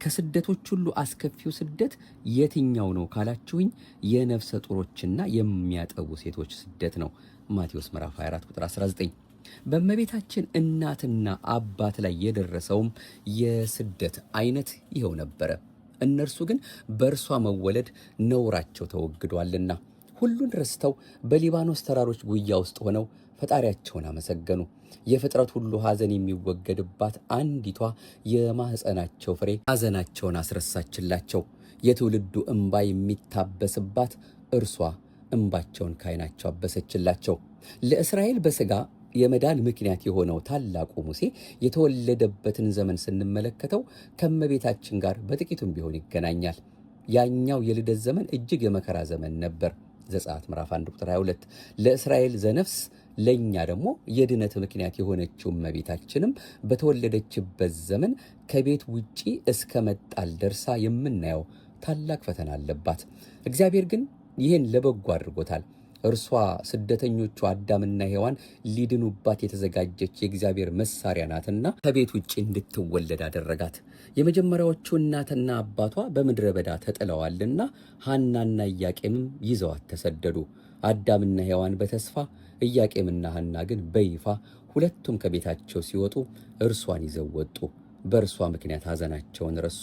ከስደቶች ሁሉ አስከፊው ስደት የትኛው ነው ካላችሁኝ የነፍሰ ጡሮችና የሚያጠቡ ሴቶች ስደት ነው። ማቴዎስ ምዕራፍ 24 ቁጥር 19። በእመቤታችን እናትና አባት ላይ የደረሰውም የስደት አይነት ይኸው ነበረ። እነርሱ ግን በእርሷ መወለድ ነውራቸው ተወግዷልና ሁሉን ረስተው በሊባኖስ ተራሮች ጉያ ውስጥ ሆነው ፈጣሪያቸውን አመሰገኑ። የፍጥረት ሁሉ ሐዘን የሚወገድባት አንዲቷ የማኅፀናቸው ፍሬ ሐዘናቸውን አስረሳችላቸው። የትውልዱ እንባ የሚታበስባት እርሷ እንባቸውን ከዓይናቸው አበሰችላቸው። ለእስራኤል በሥጋ የመዳን ምክንያት የሆነው ታላቁ ሙሴ የተወለደበትን ዘመን ስንመለከተው ከእመቤታችን ጋር በጥቂቱም ቢሆን ይገናኛል። ያኛው የልደት ዘመን እጅግ የመከራ ዘመን ነበር። ዘጸአት ምዕራፍ 1 ቁጥር 22 ለእስራኤል ዘነፍስ ለእኛ ደግሞ የድነት ምክንያት የሆነችው እመቤታችንም በተወለደችበት ዘመን ከቤት ውጪ እስከ መጣል ደርሳ የምናየው ታላቅ ፈተና አለባት። እግዚአብሔር ግን ይህን ለበጎ አድርጎታል። እርሷ ስደተኞቹ አዳምና ሔዋን ሊድኑባት የተዘጋጀች የእግዚአብሔር መሳሪያ ናትና ከቤት ውጭ እንድትወለድ አደረጋት። የመጀመሪያዎቹ እናትና አባቷ በምድረ በዳ ተጥለዋልና ሐናና ኢያቄምም ይዘዋት ተሰደዱ። አዳምና ሔዋን በተስፋ ኢያቄምና ሐና ግን በይፋ ሁለቱም ከቤታቸው ሲወጡ እርሷን ይዘው ወጡ። በእርሷ ምክንያት ሐዘናቸውን ረሱ።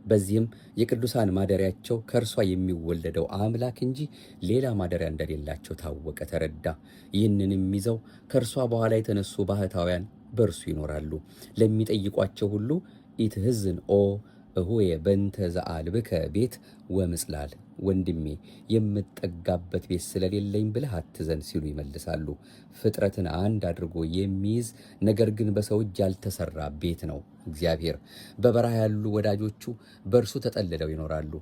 በዚህም የቅዱሳን ማደሪያቸው ከእርሷ የሚወለደው አምላክ እንጂ ሌላ ማደሪያ እንደሌላቸው ታወቀ፣ ተረዳ። ይህንንም ይዘው ከእርሷ በኋላ የተነሱ ባህታውያን በእርሱ ይኖራሉ። ለሚጠይቋቸው ሁሉ ኢትሕዝን ኦ እሆየ በእንተ ዘአልብከ ቤት ወምጽላል፣ ወንድሜ የምጠጋበት ቤት ስለሌለኝ ብለህ አትዘን ሲሉ ይመልሳሉ። ፍጥረትን አንድ አድርጎ የሚይዝ ነገር ግን በሰው እጅ ያልተሰራ ቤት ነው እግዚአብሔር። በበረሃ ያሉ ወዳጆቹ በእርሱ ተጠልለው ይኖራሉ።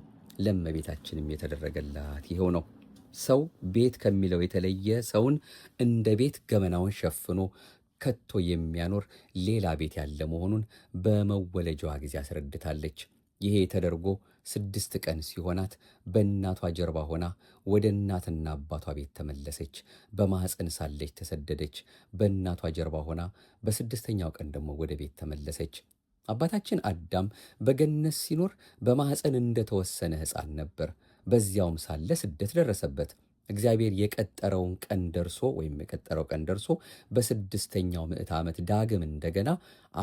ለእመቤታችንም የተደረገላት ይኸው ነው። ሰው ቤት ከሚለው የተለየ ሰውን እንደ ቤት ገመናውን ሸፍኖ ከቶ የሚያኖር ሌላ ቤት ያለ መሆኑን በመወለጃዋ ጊዜ አስረድታለች። ይሄ ተደርጎ 6 ቀን ሲሆናት በእናቷ ጀርባ ሆና ወደ እናትና አባቷ ቤት ተመለሰች። በማኅፀን ሳለች ተሰደደች። በእናቷ ጀርባ ሆና በ6ኛው ቀን ደግሞ ወደ ቤት ተመለሰች። አባታችን አዳም በገነት ሲኖር በማኅፀን እንደተወሰነ ሕፃን ነበር። በዚያውም ሳለ ስደት ደረሰበት። እግዚአብሔር የቀጠረውን ቀን ደርሶ ወይም የቀጠረው ቀን ደርሶ በ6ኛው ምዕተ ዓመት ዳግም እንደገና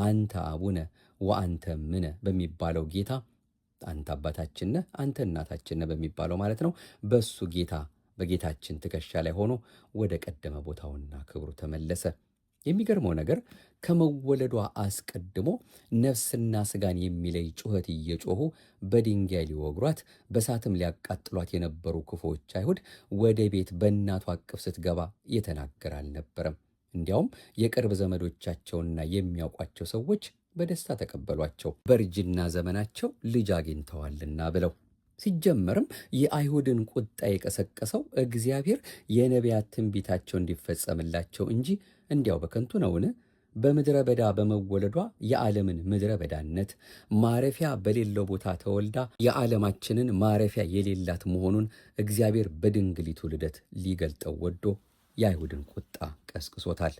አንተ አቡነ ወአንተ ምነ በሚባለው ጌታ አንተ አባታችን ነህ አንተ እናታችን ነህ በሚባለው ማለት ነው። በሱ ጌታ በጌታችን ትከሻ ላይ ሆኖ ወደ ቀደመ ቦታውና ክብሩ ተመለሰ። የሚገርመው ነገር ከመወለዷ አስቀድሞ ነፍስና ስጋን የሚለይ ጩኸት እየጮሁ በድንጋይ ሊወግሯት በሳትም ሊያቃጥሏት የነበሩ ክፉዎች አይሁድ ወደ ቤት በእናቷ እቅፍ ስትገባ የተናገረ አልነበረም። እንዲያውም የቅርብ ዘመዶቻቸውና የሚያውቋቸው ሰዎች በደስታ ተቀበሏቸው፣ በእርጅና ዘመናቸው ልጅ አግኝተዋልና ብለው። ሲጀመርም የአይሁድን ቁጣ የቀሰቀሰው እግዚአብሔር የነቢያት ትንቢታቸው እንዲፈጸምላቸው እንጂ እንዲያው በከንቱ ነውን? በምድረ በዳ በመወለዷ የዓለምን ምድረ በዳነት ማረፊያ በሌለው ቦታ ተወልዳ የዓለማችንን ማረፊያ የሌላት መሆኑን እግዚአብሔር በድንግሊቱ ልደት ሊገልጠው ወዶ የአይሁድን ቁጣ ቀስቅሶታል።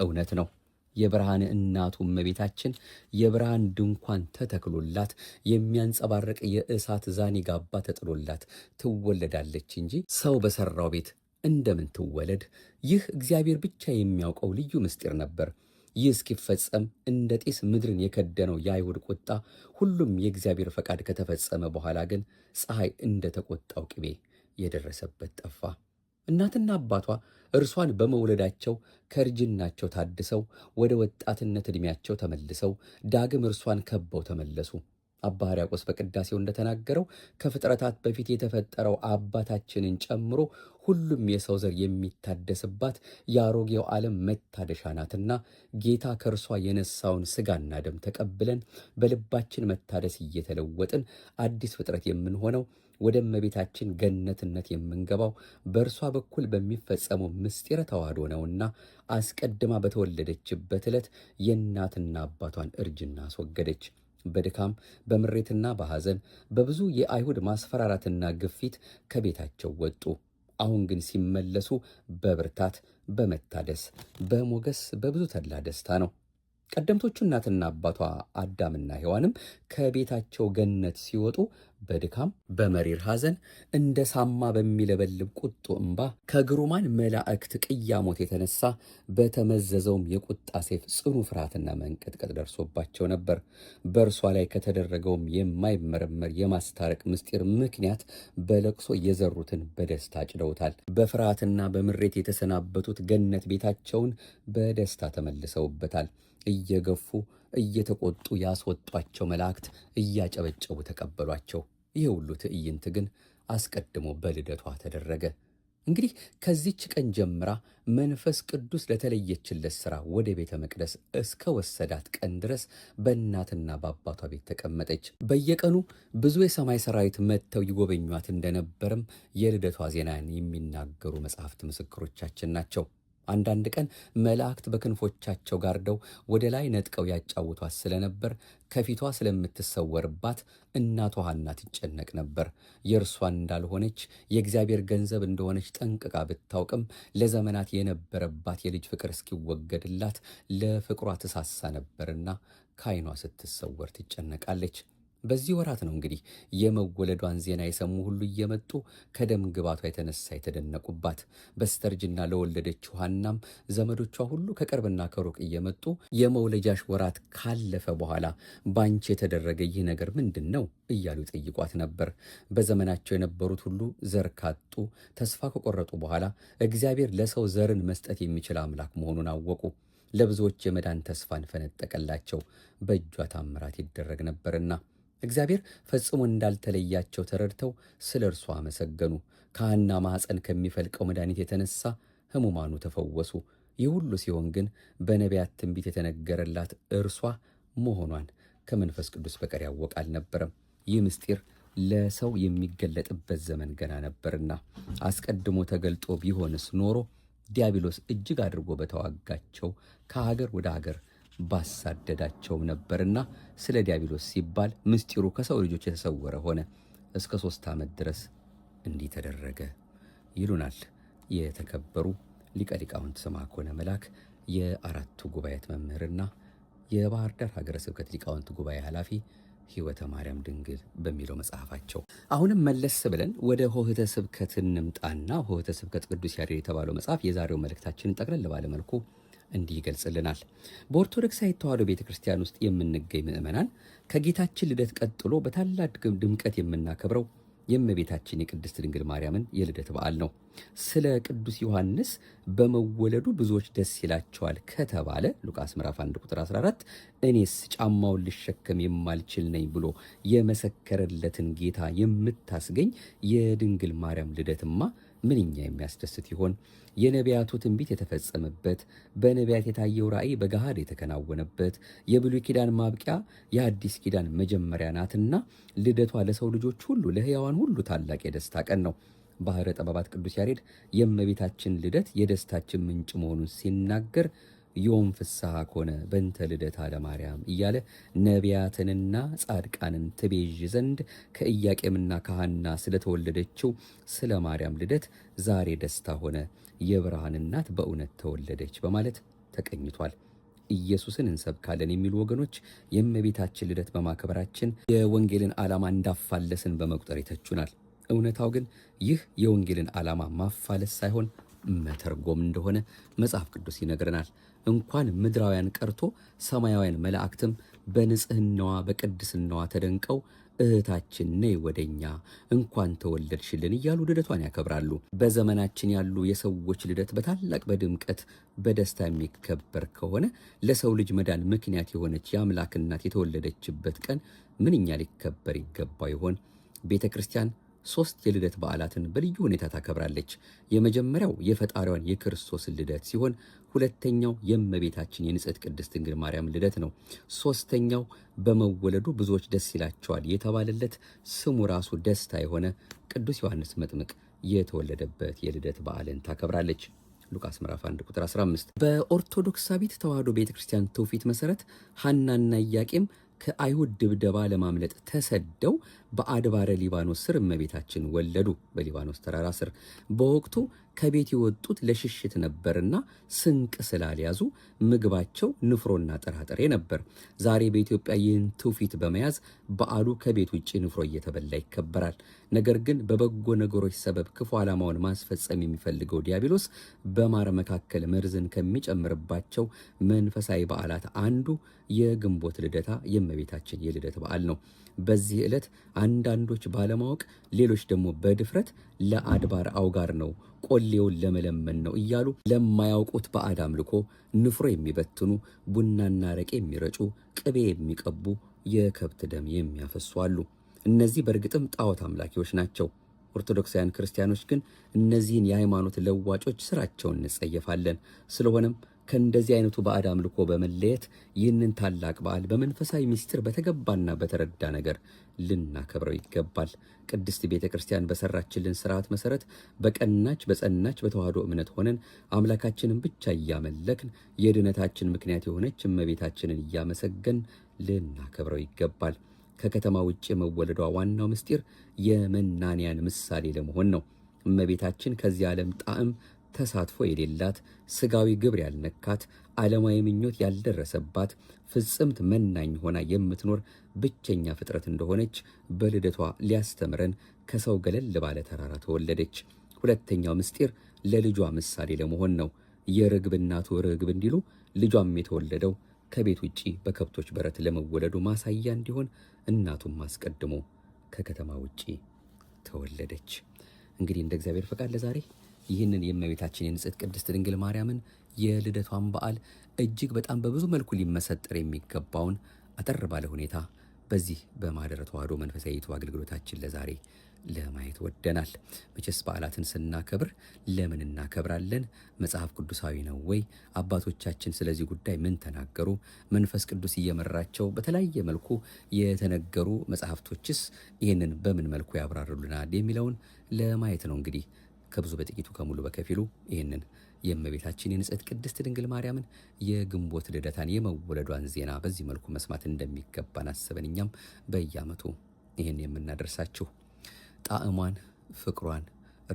እውነት ነው። የብርሃን እናቱ እመቤታችን የብርሃን ድንኳን ተተክሎላት የሚያንጸባርቅ የእሳት ዛኒጋባ ተጥሎላት ትወለዳለች እንጂ ሰው በሠራው ቤት እንደምን ትወለድ? ይህ እግዚአብሔር ብቻ የሚያውቀው ልዩ ምስጢር ነበር። ይህ እስኪፈጸም እንደ ጢስ ምድርን የከደነው የአይሁድ ቁጣ ሁሉም የእግዚአብሔር ፈቃድ ከተፈጸመ በኋላ ግን ፀሐይ እንደ ተቆጣው ቅቤ የደረሰበት ጠፋ። እናትና አባቷ እርሷን በመውለዳቸው ከእርጅናቸው ታድሰው ወደ ወጣትነት ዕድሜያቸው ተመልሰው ዳግም እርሷን ከበው ተመለሱ። አባ ሕርያቆስ በቅዳሴው እንደተናገረው ከፍጥረታት በፊት የተፈጠረው አባታችንን ጨምሮ ሁሉም የሰው ዘር የሚታደስባት የአሮጌው ዓለም መታደሻ ናትና ጌታ ከእርሷ የነሳውን ሥጋና ደም ተቀብለን በልባችን መታደስ እየተለወጥን አዲስ ፍጥረት የምንሆነው ወደ እመቤታችን ገነትነት የምንገባው በእርሷ በኩል በሚፈጸመው ምስጢረ ተዋሕዶ ነውና አስቀድማ በተወለደችበት ዕለት የእናትና አባቷን እርጅና አስወገደች። በድካም በምሬትና በሐዘን በብዙ የአይሁድ ማስፈራራትና ግፊት ከቤታቸው ወጡ። አሁን ግን ሲመለሱ በብርታት በመታደስ በሞገስ በብዙ ተድላ ደስታ ነው። ቀደምቶቹ እናትና አባቷ አዳምና ሔዋንም ከቤታቸው ገነት ሲወጡ በድካም በመሪር ሐዘን እንደ ሳማ በሚለበልብ ቁጡ እምባ ከግሩማን መላእክት ቅያሞት የተነሳ በተመዘዘውም የቁጣ ሰይፍ ጽኑ ፍርሃትና መንቀጥቀጥ ደርሶባቸው ነበር። በእርሷ ላይ ከተደረገውም የማይመረመር የማስታረቅ ምስጢር ምክንያት በለቅሶ የዘሩትን በደስታ አጭደውታል። በፍርሃትና በምሬት የተሰናበቱት ገነት ቤታቸውን በደስታ ተመልሰውበታል። እየገፉ እየተቆጡ ያስወጧቸው መላእክት እያጨበጨቡ ተቀበሏቸው። ይህ ሁሉ ትዕይንት ግን አስቀድሞ በልደቷ ተደረገ። እንግዲህ ከዚች ቀን ጀምራ መንፈስ ቅዱስ ለተለየችለት ሥራ ወደ ቤተ መቅደስ እስከ ወሰዳት ቀን ድረስ በእናትና በአባቷ ቤት ተቀመጠች። በየቀኑ ብዙ የሰማይ ሰራዊት መጥተው ይጎበኟት እንደነበርም የልደቷ ዜናን የሚናገሩ መጻሕፍት ምስክሮቻችን ናቸው። አንዳንድ ቀን መላእክት በክንፎቻቸው ጋርደው ወደ ላይ ነጥቀው ያጫውቷት ስለነበር ከፊቷ ስለምትሰወርባት እናቷ ሐና ትጨነቅ ነበር። የእርሷን እንዳልሆነች የእግዚአብሔር ገንዘብ እንደሆነች ጠንቅቃ ብታውቅም ለዘመናት የነበረባት የልጅ ፍቅር እስኪወገድላት ለፍቅሯ ትሳሳ ነበርና ከዓይኗ ስትሰወር ትጨነቃለች። በዚህ ወራት ነው እንግዲህ የመወለዷን ዜና የሰሙ ሁሉ እየመጡ ከደም ግባቷ የተነሳ የተደነቁባት። በስተርጅና ለወለደችው ሐናም ዘመዶቿ ሁሉ ከቅርብና ከሩቅ እየመጡ የመውለጃሽ ወራት ካለፈ በኋላ ባንቺ የተደረገ ይህ ነገር ምንድን ነው እያሉ ይጠይቋት ነበር። በዘመናቸው የነበሩት ሁሉ ዘር ካጡ ተስፋ ከቆረጡ በኋላ እግዚአብሔር ለሰው ዘርን መስጠት የሚችል አምላክ መሆኑን አወቁ። ለብዙዎች የመዳን ተስፋን ፈነጠቀላቸው። በእጇ ታምራት ይደረግ ነበርና እግዚአብሔር ፈጽሞ እንዳልተለያቸው ተረድተው ስለ እርሷ አመሰገኑ። ከሐና ማኅፀን ከሚፈልቀው መድኃኒት የተነሳ ሕሙማኑ ተፈወሱ። ይህ ሁሉ ሲሆን ግን በነቢያት ትንቢት የተነገረላት እርሷ መሆኗን ከመንፈስ ቅዱስ በቀር ያወቀ አልነበረም። ይህ ምስጢር ለሰው የሚገለጥበት ዘመን ገና ነበርና አስቀድሞ ተገልጦ ቢሆንስ ኖሮ ዲያብሎስ እጅግ አድርጎ በተዋጋቸው ከሀገር ወደ ሀገር ባሳደዳቸውም ነበርና ስለ ዲያብሎስ ሲባል ምስጢሩ ከሰው ልጆች የተሰወረ ሆነ። እስከ 3 ዓመት ድረስ እንዲህ ተደረገ ይሉናል የተከበሩ ሊቀ ሊቃውንት ስምዐኮነ መላክ የአራቱ ጉባኤያት መምህርና የባህር ዳር ሀገረ ስብከት ሊቃውንት ጉባኤ ኃላፊ ሕይወተ ማርያም ድንግል በሚለው መጽሐፋቸው። አሁንም መለስ ብለን ወደ ሆህተ ስብከት እንምጣና ሆህተ ስብከት ቅዱስ ያሬድ የተባለው መጽሐፍ የዛሬው መልእክታችንን ጠቅለል ባለ መልኩ እንዲህ ይገልጽልናል። በኦርቶዶክሳዊት ተዋሕዶ ቤተ ክርስቲያን ውስጥ የምንገኝ ምእመናን ከጌታችን ልደት ቀጥሎ በታላቅ ድምቀት የምናከብረው የእመቤታችን የቅድስት ድንግል ማርያምን የልደት በዓል ነው። ስለ ቅዱስ ዮሐንስ በመወለዱ ብዙዎች ደስ ይላቸዋል ከተባለ ሉቃስ ምዕራፍ 1 ቁጥር 14 እኔስ ጫማውን ልሸከም የማልችል ነኝ ብሎ የመሰከረለትን ጌታ የምታስገኝ የድንግል ማርያም ልደትማ ምንኛ የሚያስደስት ይሆን! የነቢያቱ ትንቢት የተፈጸመበት፣ በነቢያት የታየው ራእይ በገሃድ የተከናወነበት፣ የብሉይ ኪዳን ማብቂያ የአዲስ ኪዳን መጀመሪያ ናትና ልደቷ ለሰው ልጆች ሁሉ ለሕያዋን ሁሉ ታላቅ የደስታ ቀን ነው። ባሕረ ጠበባት ቅዱስ ያሬድ የእመቤታችን ልደት የደስታችን ምንጭ መሆኑን ሲናገር ዮም ፍስሐ ኮነ በእንተ ልደታ ለማርያም እያለ ነቢያትንና ጻድቃንን ትቤዥ ዘንድ ከኢያቄምና ከሐና ስለተወለደችው ስለ ማርያም ልደት ዛሬ ደስታ ሆነ፣ የብርሃን እናት በእውነት ተወለደች በማለት ተቀኝቷል። ኢየሱስን እንሰብካለን የሚሉ ወገኖች የእመቤታችን ልደት በማክበራችን የወንጌልን ዓላማ እንዳፋለስን በመቁጠር ይተቹናል። እውነታው ግን ይህ የወንጌልን ዓላማ ማፋለስ ሳይሆን መተርጎም እንደሆነ መጽሐፍ ቅዱስ ይነግረናል። እንኳን ምድራውያን ቀርቶ ሰማያውያን መላእክትም በንጽህናዋ በቅድስናዋ ተደንቀው እህታችን ነይ ወደኛ እንኳን ተወለድሽልን እያሉ ልደቷን ያከብራሉ። በዘመናችን ያሉ የሰዎች ልደት በታላቅ በድምቀት በደስታ የሚከበር ከሆነ ለሰው ልጅ መዳን ምክንያት የሆነች የአምላክ እናት የተወለደችበት ቀን ምንኛ ሊከበር ይገባ ይሆን? ቤተ ክርስቲያን 3 የልደት በዓላትን በልዩ ሁኔታ ታከብራለች። የመጀመሪያው የፈጣሪዋን የክርስቶስን ልደት ሲሆን ሁለተኛው የእመቤታችን የንጽሕት ቅድስት ድንግል ማርያም ልደት ነው። ሶስተኛው በመወለዱ ብዙዎች ደስ ይላቸዋል የተባለለት ስሙ ራሱ ደስታ የሆነ ቅዱስ ዮሐንስ መጥምቅ የተወለደበት የልደት በዓልን ታከብራለች። ሉቃስ ምዕራፍ 1 ቁጥር 15። በኦርቶዶክሳዊት ተዋሕዶ ቤተክርስቲያን ትውፊት መሰረት ሐናና ኢያቄም ከአይሁድ ድብደባ ለማምለጥ ተሰደው በአድባረ ሊባኖስ ስር እመቤታችን ወለዱ። በሊባኖስ ተራራ ስር በወቅቱ ከቤት የወጡት ለሽሽት ነበርና ስንቅ ስላልያዙ ምግባቸው ንፍሮና ጥራጥሬ ነበር። ዛሬ በኢትዮጵያ ይህን ትውፊት በመያዝ በዓሉ ከቤት ውጭ ንፍሮ እየተበላ ይከበራል። ነገር ግን በበጎ ነገሮች ሰበብ ክፉ ዓላማውን ማስፈጸም የሚፈልገው ዲያብሎስ በማር መካከል መርዝን ከሚጨምርባቸው መንፈሳዊ በዓላት አንዱ የግንቦት ልደታ የእመቤታችን የልደት በዓል ነው። በዚህ ዕለት አንዳንዶች ባለማወቅ ሌሎች ደግሞ በድፍረት ለአድባር አውጋር ነው ቆሌውን ለመለመን ነው እያሉ ለማያውቁት ባዕድ አምልኮ ንፍሮ የሚበትኑ፣ ቡናና አረቄ የሚረጩ፣ ቅቤ የሚቀቡ፣ የከብት ደም የሚያፈሱ አሉ። እነዚህ በእርግጥም ጣዖት አምላኪዎች ናቸው። ኦርቶዶክሳውያን ክርስቲያኖች ግን እነዚህን የሃይማኖት ለዋጮች ስራቸውን እንጸየፋለን። ስለሆነም ከእንደዚህ አይነቱ ባዕድ አምልኮ በመለየት ይህንን ታላቅ በዓል በመንፈሳዊ ምስጢር በተገባና በተረዳ ነገር ልናከብረው ይገባል። ቅድስት ቤተ ክርስቲያን በሰራችልን ስርዓት መሰረት በቀናች በጸናች በተዋህዶ እምነት ሆነን አምላካችንን ብቻ እያመለክን የድነታችን ምክንያት የሆነች እመቤታችንን እያመሰገን ልናከብረው ይገባል። ከከተማ ውጭ የመወለዷ ዋናው ምስጢር የመናንያን ምሳሌ ለመሆን ነው። እመቤታችን ከዚህ ዓለም ጣዕም ተሳትፎ የሌላት፣ ስጋዊ ግብር ያልነካት፣ ዓለማዊ ምኞት ያልደረሰባት ፍጽምት መናኝ ሆና የምትኖር ብቸኛ ፍጥረት እንደሆነች በልደቷ ሊያስተምረን ከሰው ገለል ባለ ተራራ ተወለደች። ሁለተኛው ምስጢር ለልጇ ምሳሌ ለመሆን ነው። የርግብ እናቱ ርግብ እንዲሉ ልጇም የተወለደው ከቤት ውጪ በከብቶች በረት ለመወለዱ ማሳያ እንዲሆን እናቱም አስቀድሞ ከከተማ ውጪ ተወለደች። እንግዲህ እንደ እግዚአብሔር ፈቃድ ለዛሬ ይህንን የእመቤታችን የንጽሕት ቅድስት ድንግል ማርያምን የልደቷን በዓል እጅግ በጣም በብዙ መልኩ ሊመሰጠር የሚገባውን አጠር ባለ ሁኔታ በዚህ በማኅደረ ተዋሕዶ መንፈሳዊ ዩቱብ አገልግሎታችን ለዛሬ ለማየት ወደናል። መቼስ በዓላትን ስናከብር ለምን እናከብራለን? መጽሐፍ ቅዱሳዊ ነው ወይ? አባቶቻችን ስለዚህ ጉዳይ ምን ተናገሩ? መንፈስ ቅዱስ እየመራቸው በተለያየ መልኩ የተነገሩ መጽሐፍቶችስ ይህንን በምን መልኩ ያብራሩልናል የሚለውን ለማየት ነው። እንግዲህ ከብዙ በጥቂቱ ከሙሉ በከፊሉ ይህንን የእመቤታችን የንጽሕት ቅድስት ድንግል ማርያምን የግንቦት ልደታን የመወለዷን ዜና በዚህ መልኩ መስማት እንደሚገባን አስበን እኛም በየዓመቱ ይህን የምናደርሳችሁ ጣዕሟን፣ ፍቅሯን፣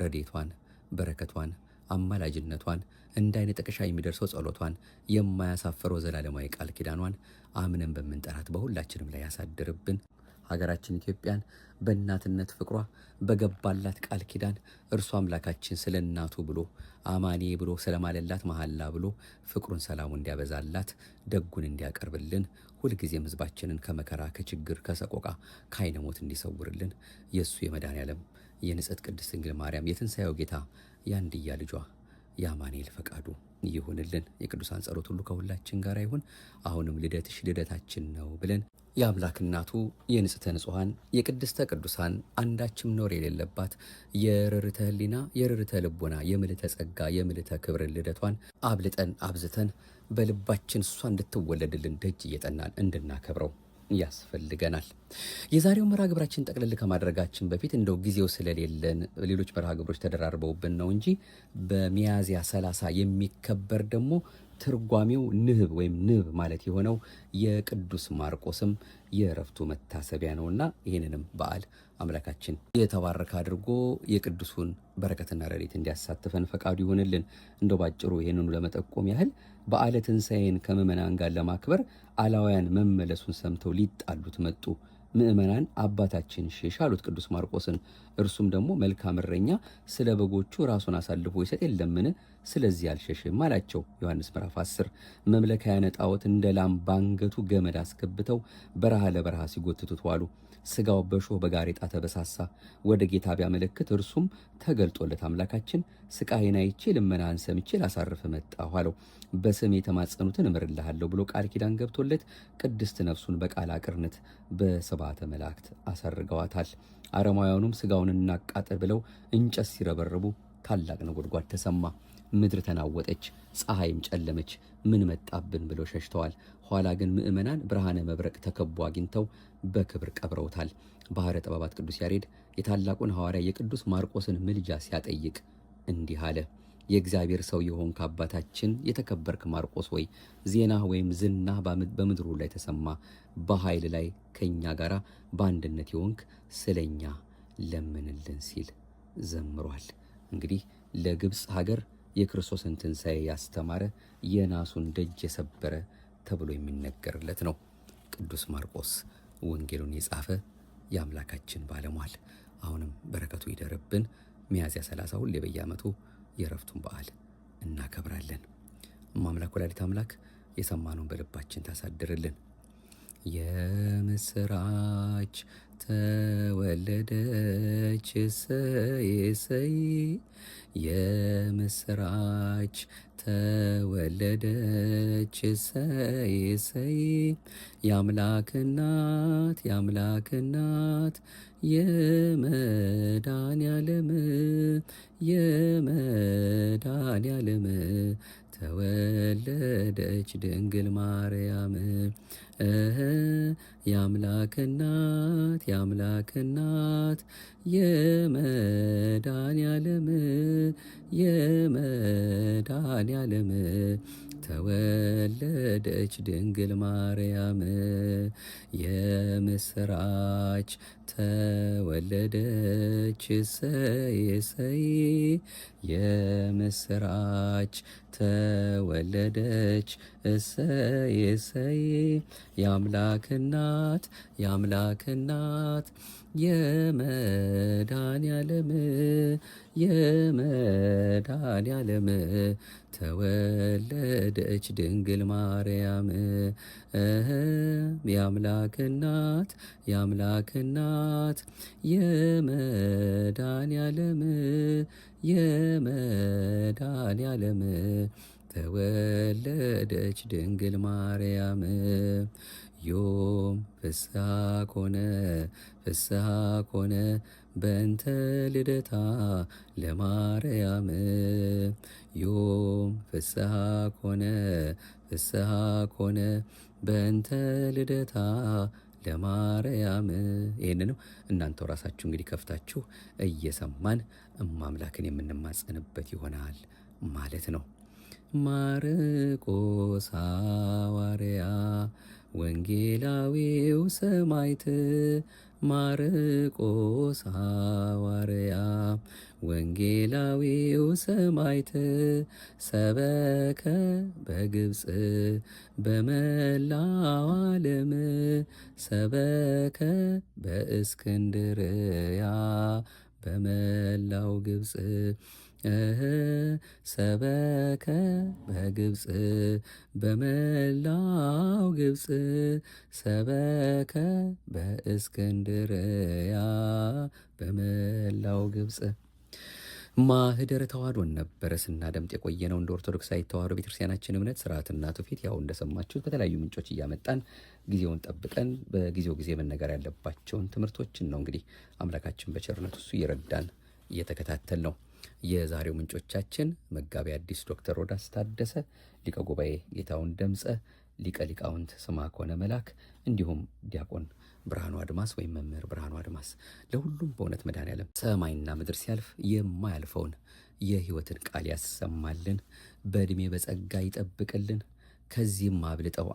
ረዴቷን፣ በረከቷን፣ አማላጅነቷን እንደ አይነ ጥቅሻ የሚደርሰው ጸሎቷን የማያሳፈረው ዘላለማዊ ቃል ኪዳኗን አምነን በምንጠራት በሁላችንም ላይ ያሳድርብን። ሀገራችን ኢትዮጵያን በእናትነት ፍቅሯ በገባላት ቃል ኪዳን እርሱ አምላካችን ስለ እናቱ ብሎ አማኔ ብሎ ስለማለላት መሐላ ብሎ ፍቅሩን ሰላሙን እንዲያበዛላት ደጉን እንዲያቀርብልን ሁልጊዜም ሕዝባችንን ከመከራ ከችግር ከሰቆቃ ከዓይነ ሞት እንዲሰውርልን የእሱ የመድኃኔዓለም የንጽሕት ቅድስት ድንግል ማርያም የትንሣኤው ጌታ የአንድያ ልጇ የአማኑኤል ፈቃዱ ይሁንልን። የቅዱሳን ጸሎት ሁሉ ከሁላችን ጋር ይሁን። አሁንም ልደትሽ ልደታችን ነው ብለን የአምላክ እናቱ የንጽሕተ ንጹሐን የቅድስተ ቅዱሳን አንዳችም ኖር የሌለባት የርርተ ሕሊና የርርተ ልቦና የምልዕተ ጸጋ የምልዕተ ክብርን ልደቷን አብልጠን አብዝተን በልባችን እሷ እንድትወለድልን ደጅ እየጠናን እንድናከብረው ያስፈልገናል። የዛሬው መርሃ ግብራችን ጠቅልል ከማድረጋችን በፊት እንደው ጊዜው ስለሌለን ሌሎች መርሃ ግብሮች ተደራርበውብን ነው እንጂ በሚያዝያ 30 የሚከበር ደግሞ ትርጓሜው ንህብ ወይም ንብ ማለት የሆነው የቅዱስ ማርቆስም የዕረፍቱ መታሰቢያ ነውና ይህንንም በዓል አምላካችን የተባረከ አድርጎ የቅዱሱን በረከትና ረድኤት እንዲያሳትፈን ፈቃዱ ይሆንልን። እንደው ባጭሩ ይህንኑ ለመጠቆም ያህል በዓለ ትንሣኤን ከምዕመናን ጋር ለማክበር አላውያን መመለሱን ሰምተው ሊጣሉት መጡ። ምዕመናን አባታችን ሽሽ አሉት ቅዱስ ማርቆስን። እርሱም ደግሞ መልካም እረኛ ስለ በጎቹ ራሱን አሳልፎ ይሰጥ የለምን? ስለዚህ አልሸሽም አላቸው። ዮሐንስ ምዕራፍ 10 መምለካያነ ጣዖት እንደ ላም ባንገቱ ገመድ አስገብተው በረሃ ለበረሃ ሲጎትቱት ዋሉ። ስጋው በሾህ በጋሬጣ ተበሳሳ። ወደ ጌታ ቢያመለክት እርሱም ተገልጦለት አምላካችን ስቃይን አይቼ ልመናህን ሰምቼ ላሳርፍ መጣሁ አለው። በስም የተማጸኑትን እምርልሃለሁ ብሎ ቃል ኪዳን ገብቶለት ቅድስት ነፍሱን በቃል አቅርነት በሰባተ መላእክት አሰርገዋታል። አረማውያኑም ስጋውን እናቃጥል ብለው እንጨት ሲረበርቡ ታላቅ ነጎድጓድ ተሰማ። ምድር ተናወጠች፣ ፀሐይም ጨለመች። ምን መጣብን ብለው ሸሽተዋል። ኋላ ግን ምዕመናን ብርሃነ መብረቅ ተከቦ አግኝተው በክብር ቀብረውታል። ባሕረ ጥበባት ቅዱስ ያሬድ የታላቁን ሐዋርያ የቅዱስ ማርቆስን ምልጃ ሲያጠይቅ እንዲህ አለ። የእግዚአብሔር ሰው የሆንክ አባታችን የተከበርክ ማርቆስ ወይ ዜና ወይም ዝና በምድሩ ላይ ተሰማ። በኃይል ላይ ከእኛ ጋር በአንድነት የሆንክ ስለኛ ለምንልን ሲል ዘምሯል። እንግዲህ ለግብፅ ሀገር የክርስቶስን ትንሣኤ ያስተማረ የናሱን ደጅ የሰበረ ተብሎ የሚነገርለት ነው። ቅዱስ ማርቆስ ወንጌሉን የጻፈ የአምላካችን ባለሟል አሁንም በረከቱ ይደርብን። ሚያዝያ 30 ሁሌ በየዓመቱ የዕረፍቱን በዓል እናከብራለን። አምላክ ወላዲተ አምላክ የሰማነውን በልባችን ታሳድርልን። የምስራች ተወለደች እሰይ እሰይ፣ የምስራች ተወለደች እሰይ እሰይ፣ የአምላክ እናት የአምላክ እናት የመድኃኔዓለም የመድኃኔዓለም ተወለደች ድንግል ማርያም የአምላክ እናት የአምላክ እናት የመድኃኔዓለም የመድኃኔዓለም ተወለደች ድንግል ማርያም የምስራች ተወለደች እሰይ እሰይ የምስራች ተወለደች እሰይ እሰይ የአምላክ እናት የአምላክ እናት የመድኃኔዓለም የመድኃኔዓለም ተወለደች ድንግል ማርያም የአምላክ እናት የአምላክ እናት የመድኃኔዓለም የመድኃኔዓለም ተወለደች ድንግል ማርያም ዮም ፍስሐ ኮነ ፍስሐ ኮነ በእንተ ልደታ ለማርያም ዮም ፍስሐ ኮነ ፍስሐ ኮነ በእንተ ልደታ ለማርያም። ይህንንም እናንተው ራሳችሁ እንግዲህ ከፍታችሁ እየሰማን እማምላክን የምንማጸንበት ይሆናል ማለት ነው። ማርቆስ ሐዋርያ ወንጌላዊው ሰማዕት ማርቆስ ሐዋርያ ወንጌላዊው ሰማዕት ሰበከ በግብፅ በመላው ዓለም ሰበከ በእስክንድርያ በመላው ግብፅ ሰበከ በግብፅ በመላው ግብፅ ሰበከ በእስክንድርያ በመላው ግብፅ። ማህደረ ተዋሕዶን ነበረ ስናደምጥ የቆየነው እንደ ኦርቶዶክሳዊት ተዋሕዶ ቤተክርስቲያናችን እምነት ስርዓትና ትውፊት። ያው እንደሰማችሁት በተለያዩ ምንጮች እያመጣን ጊዜውን ጠብቀን በጊዜው ጊዜ መነገር ያለባቸውን ትምህርቶችን ነው እንግዲህ አምላካችን በቸርነቱ እሱ እየረዳን እየተከታተል ነው። የዛሬው ምንጮቻችን መጋቤ ሐዲስ ዶክተር ሮዳስ ታደሰ፣ ሊቀ ጉባኤ ጌታሁን ደምፀ፣ ሊቀ ሊቃውንት ስምዐኮነ መላክ እንዲሁም ዲያቆን ብርሃኑ አድማስ ወይም መምህር ብርሃኑ አድማስ። ለሁሉም በእውነት መድኃኔዓለም ሰማይና ምድር ሲያልፍ የማያልፈውን የሕይወትን ቃል ያሰማልን፣ በዕድሜ በጸጋ ይጠብቅልን። ከዚህም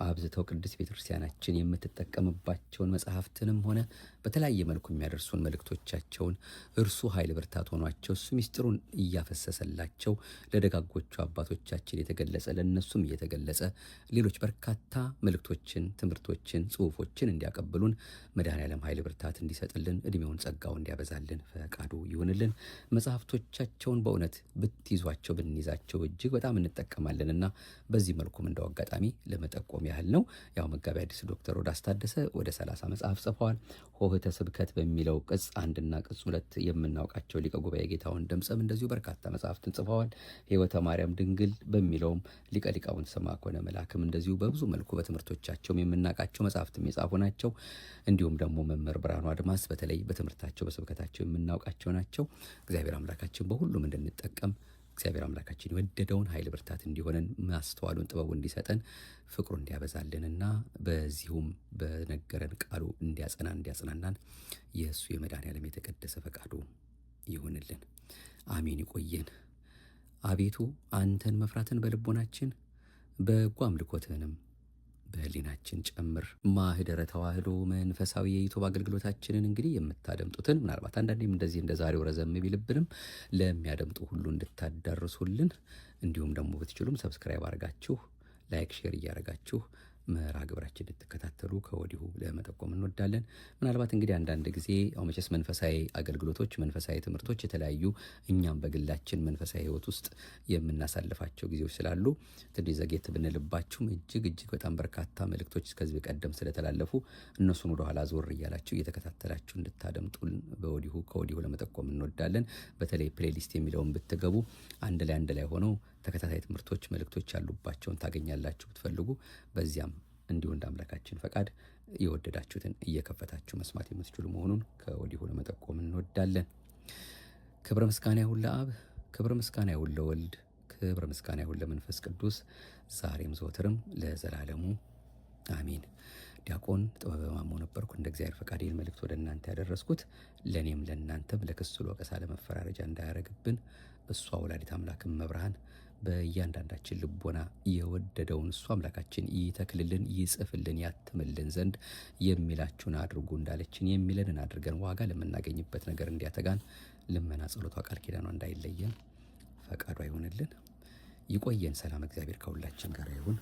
አብዝተው ቅድስት ቤተክርስቲያናችን የምትጠቀምባቸውን መጽሐፍትንም ሆነ በተለያየ መልኩ የሚያደርሱን መልእክቶቻቸውን እርሱ ኃይል ብርታት ሆኗቸው እሱ ምስጢሩን እያፈሰሰላቸው ለደጋጎቹ አባቶቻችን የተገለጸ ለእነሱም እየተገለጸ ሌሎች በርካታ መልእክቶችን፣ ትምህርቶችን፣ ጽሑፎችን እንዲያቀብሉን መድኃኔዓለም ኃይል ብርታት እንዲሰጥልን ዕድሜውን ጸጋው እንዲያበዛልን ፈቃዱ ይሁንልን። መጽሐፍቶቻቸውን በእውነት ብትይዟቸው ብንይዛቸው እጅግ በጣም እንጠቀማለንና በዚህ መልኩም እንደው አጋጣሚ ለመጠቆም ያህል ነው። ያው መጋቤ ሐዲስ ዶክተር ሮዳስ ታደሰ ወደ 30 መጽሐፍ ጽፈዋል። ሆህተ ስብከት በሚለው ቅጽ 1 እና ቅጽ 2 የምናውቃቸው ሊቀ ጉባኤ ጌታሁን ደምፀም እንደዚሁ በርካታ መጽሐፍትን ጽፈዋል። ሕይወተ ማርያም ድንግል በሚለውም ሊቀ ሊቃውንት ስምዐኮነ መላክም እንደዚሁ በብዙ መልኩ በትምህርቶቻቸውም የምናውቃቸው መጽሐፍትም የጻፉ ናቸው። እንዲሁም ደግሞ መምህር ብርሃኑ አድማስ በተለይ በትምህርታቸው በስብከታቸው የምናውቃቸው ናቸው። እግዚአብሔር አምላካችን በሁሉም እንድንጠቀም እግዚአብሔር አምላካችን የወደደውን ኃይል ብርታት እንዲሆነን ማስተዋሉን ጥበቡ እንዲሰጠን ፍቅሩ እንዲያበዛልንና በዚሁም በነገረን ቃሉ እንዲያጽናናን የእሱ የመድኃኔዓለም የተቀደሰ ፈቃዱ ይሁንልን። አሜን። ይቆየን። አቤቱ አንተን መፍራትን በልቦናችን በጎ አምልኮትህንም በህሊናችን ጨምር። ማህደረ ተዋሕዶ መንፈሳዊ የዩቱብ አገልግሎታችንን እንግዲህ የምታደምጡትን ምናልባት አንዳንዴም እንደዚህ እንደ ዛሬው ረዘም ቢልብንም ለሚያደምጡ ሁሉ እንድታዳርሱልን እንዲሁም ደግሞ ብትችሉም ሰብስክራይብ አድርጋችሁ ላይክ፣ ሼር እያደረጋችሁ መርሃ ግብራችን እንድትከታተሉ ከወዲሁ ለመጠቆም እንወዳለን። ምናልባት እንግዲህ አንዳንድ ጊዜ መቼስ መንፈሳዊ አገልግሎቶች፣ መንፈሳዊ ትምህርቶች የተለያዩ እኛም በግላችን መንፈሳዊ ሕይወት ውስጥ የምናሳልፋቸው ጊዜዎች ስላሉ ትንሽ ዘጌት ብንልባችሁም እጅግ በጣም በርካታ መልእክቶች ከዚህ ቀደም ስለተላለፉ እነሱን ወደኋላ ዞር እያላችሁ እየተከታተላችሁ እንድታደምጡን ከወዲሁ ለመጠቆም እንወዳለን። በተለይ ፕሌሊስት የሚለውን ብትገቡ አንድ ላይ ሆነው ተከታታይ ትምህርቶች፣ መልእክቶች ያሉባቸውን ታገኛላችሁ። ብትፈልጉ በዚያም እንዲሁ እንደ አምላካችን ፈቃድ የወደዳችሁትን እየከፈታችሁ መስማት የምትችሉ መሆኑን ከወዲሁ ለመጠቆም እንወዳለን። ክብረ ምስጋና ይሁን ለአብ፣ ክብረ ምስጋና ይሁን ለወልድ፣ ክብረ ምስጋና ይሁን ለመንፈስ ቅዱስ ዛሬም ዘወትርም ለዘላለሙ አሜን። ዲያቆን ጥበበ ማሞ ነበርኩ። እንደ እግዚአብሔር ፈቃድ ይህን መልእክት ወደ እናንተ ያደረስኩት ለእኔም ለእናንተም ለክስ ለወቀሳ ለመፈራረጃ እንዳያረግብን እሷ ወላዲት አምላክም መብርሃን በእያንዳንዳችን ልቦና የወደደውን እሱ አምላካችን ይተክልልን፣ ይጽፍልን፣ ያትምልን ዘንድ የሚላችሁን አድርጉ እንዳለችን የሚለንን አድርገን ዋጋ ለምናገኝበት ነገር እንዲያተጋን ልመና ጸሎቷ ቃል ኪዳኗ እንዳይለየን ፈቃዷ ይሆንልን። ይቆየን። ሰላም እግዚአብሔር ከሁላችን ጋር ይሁን።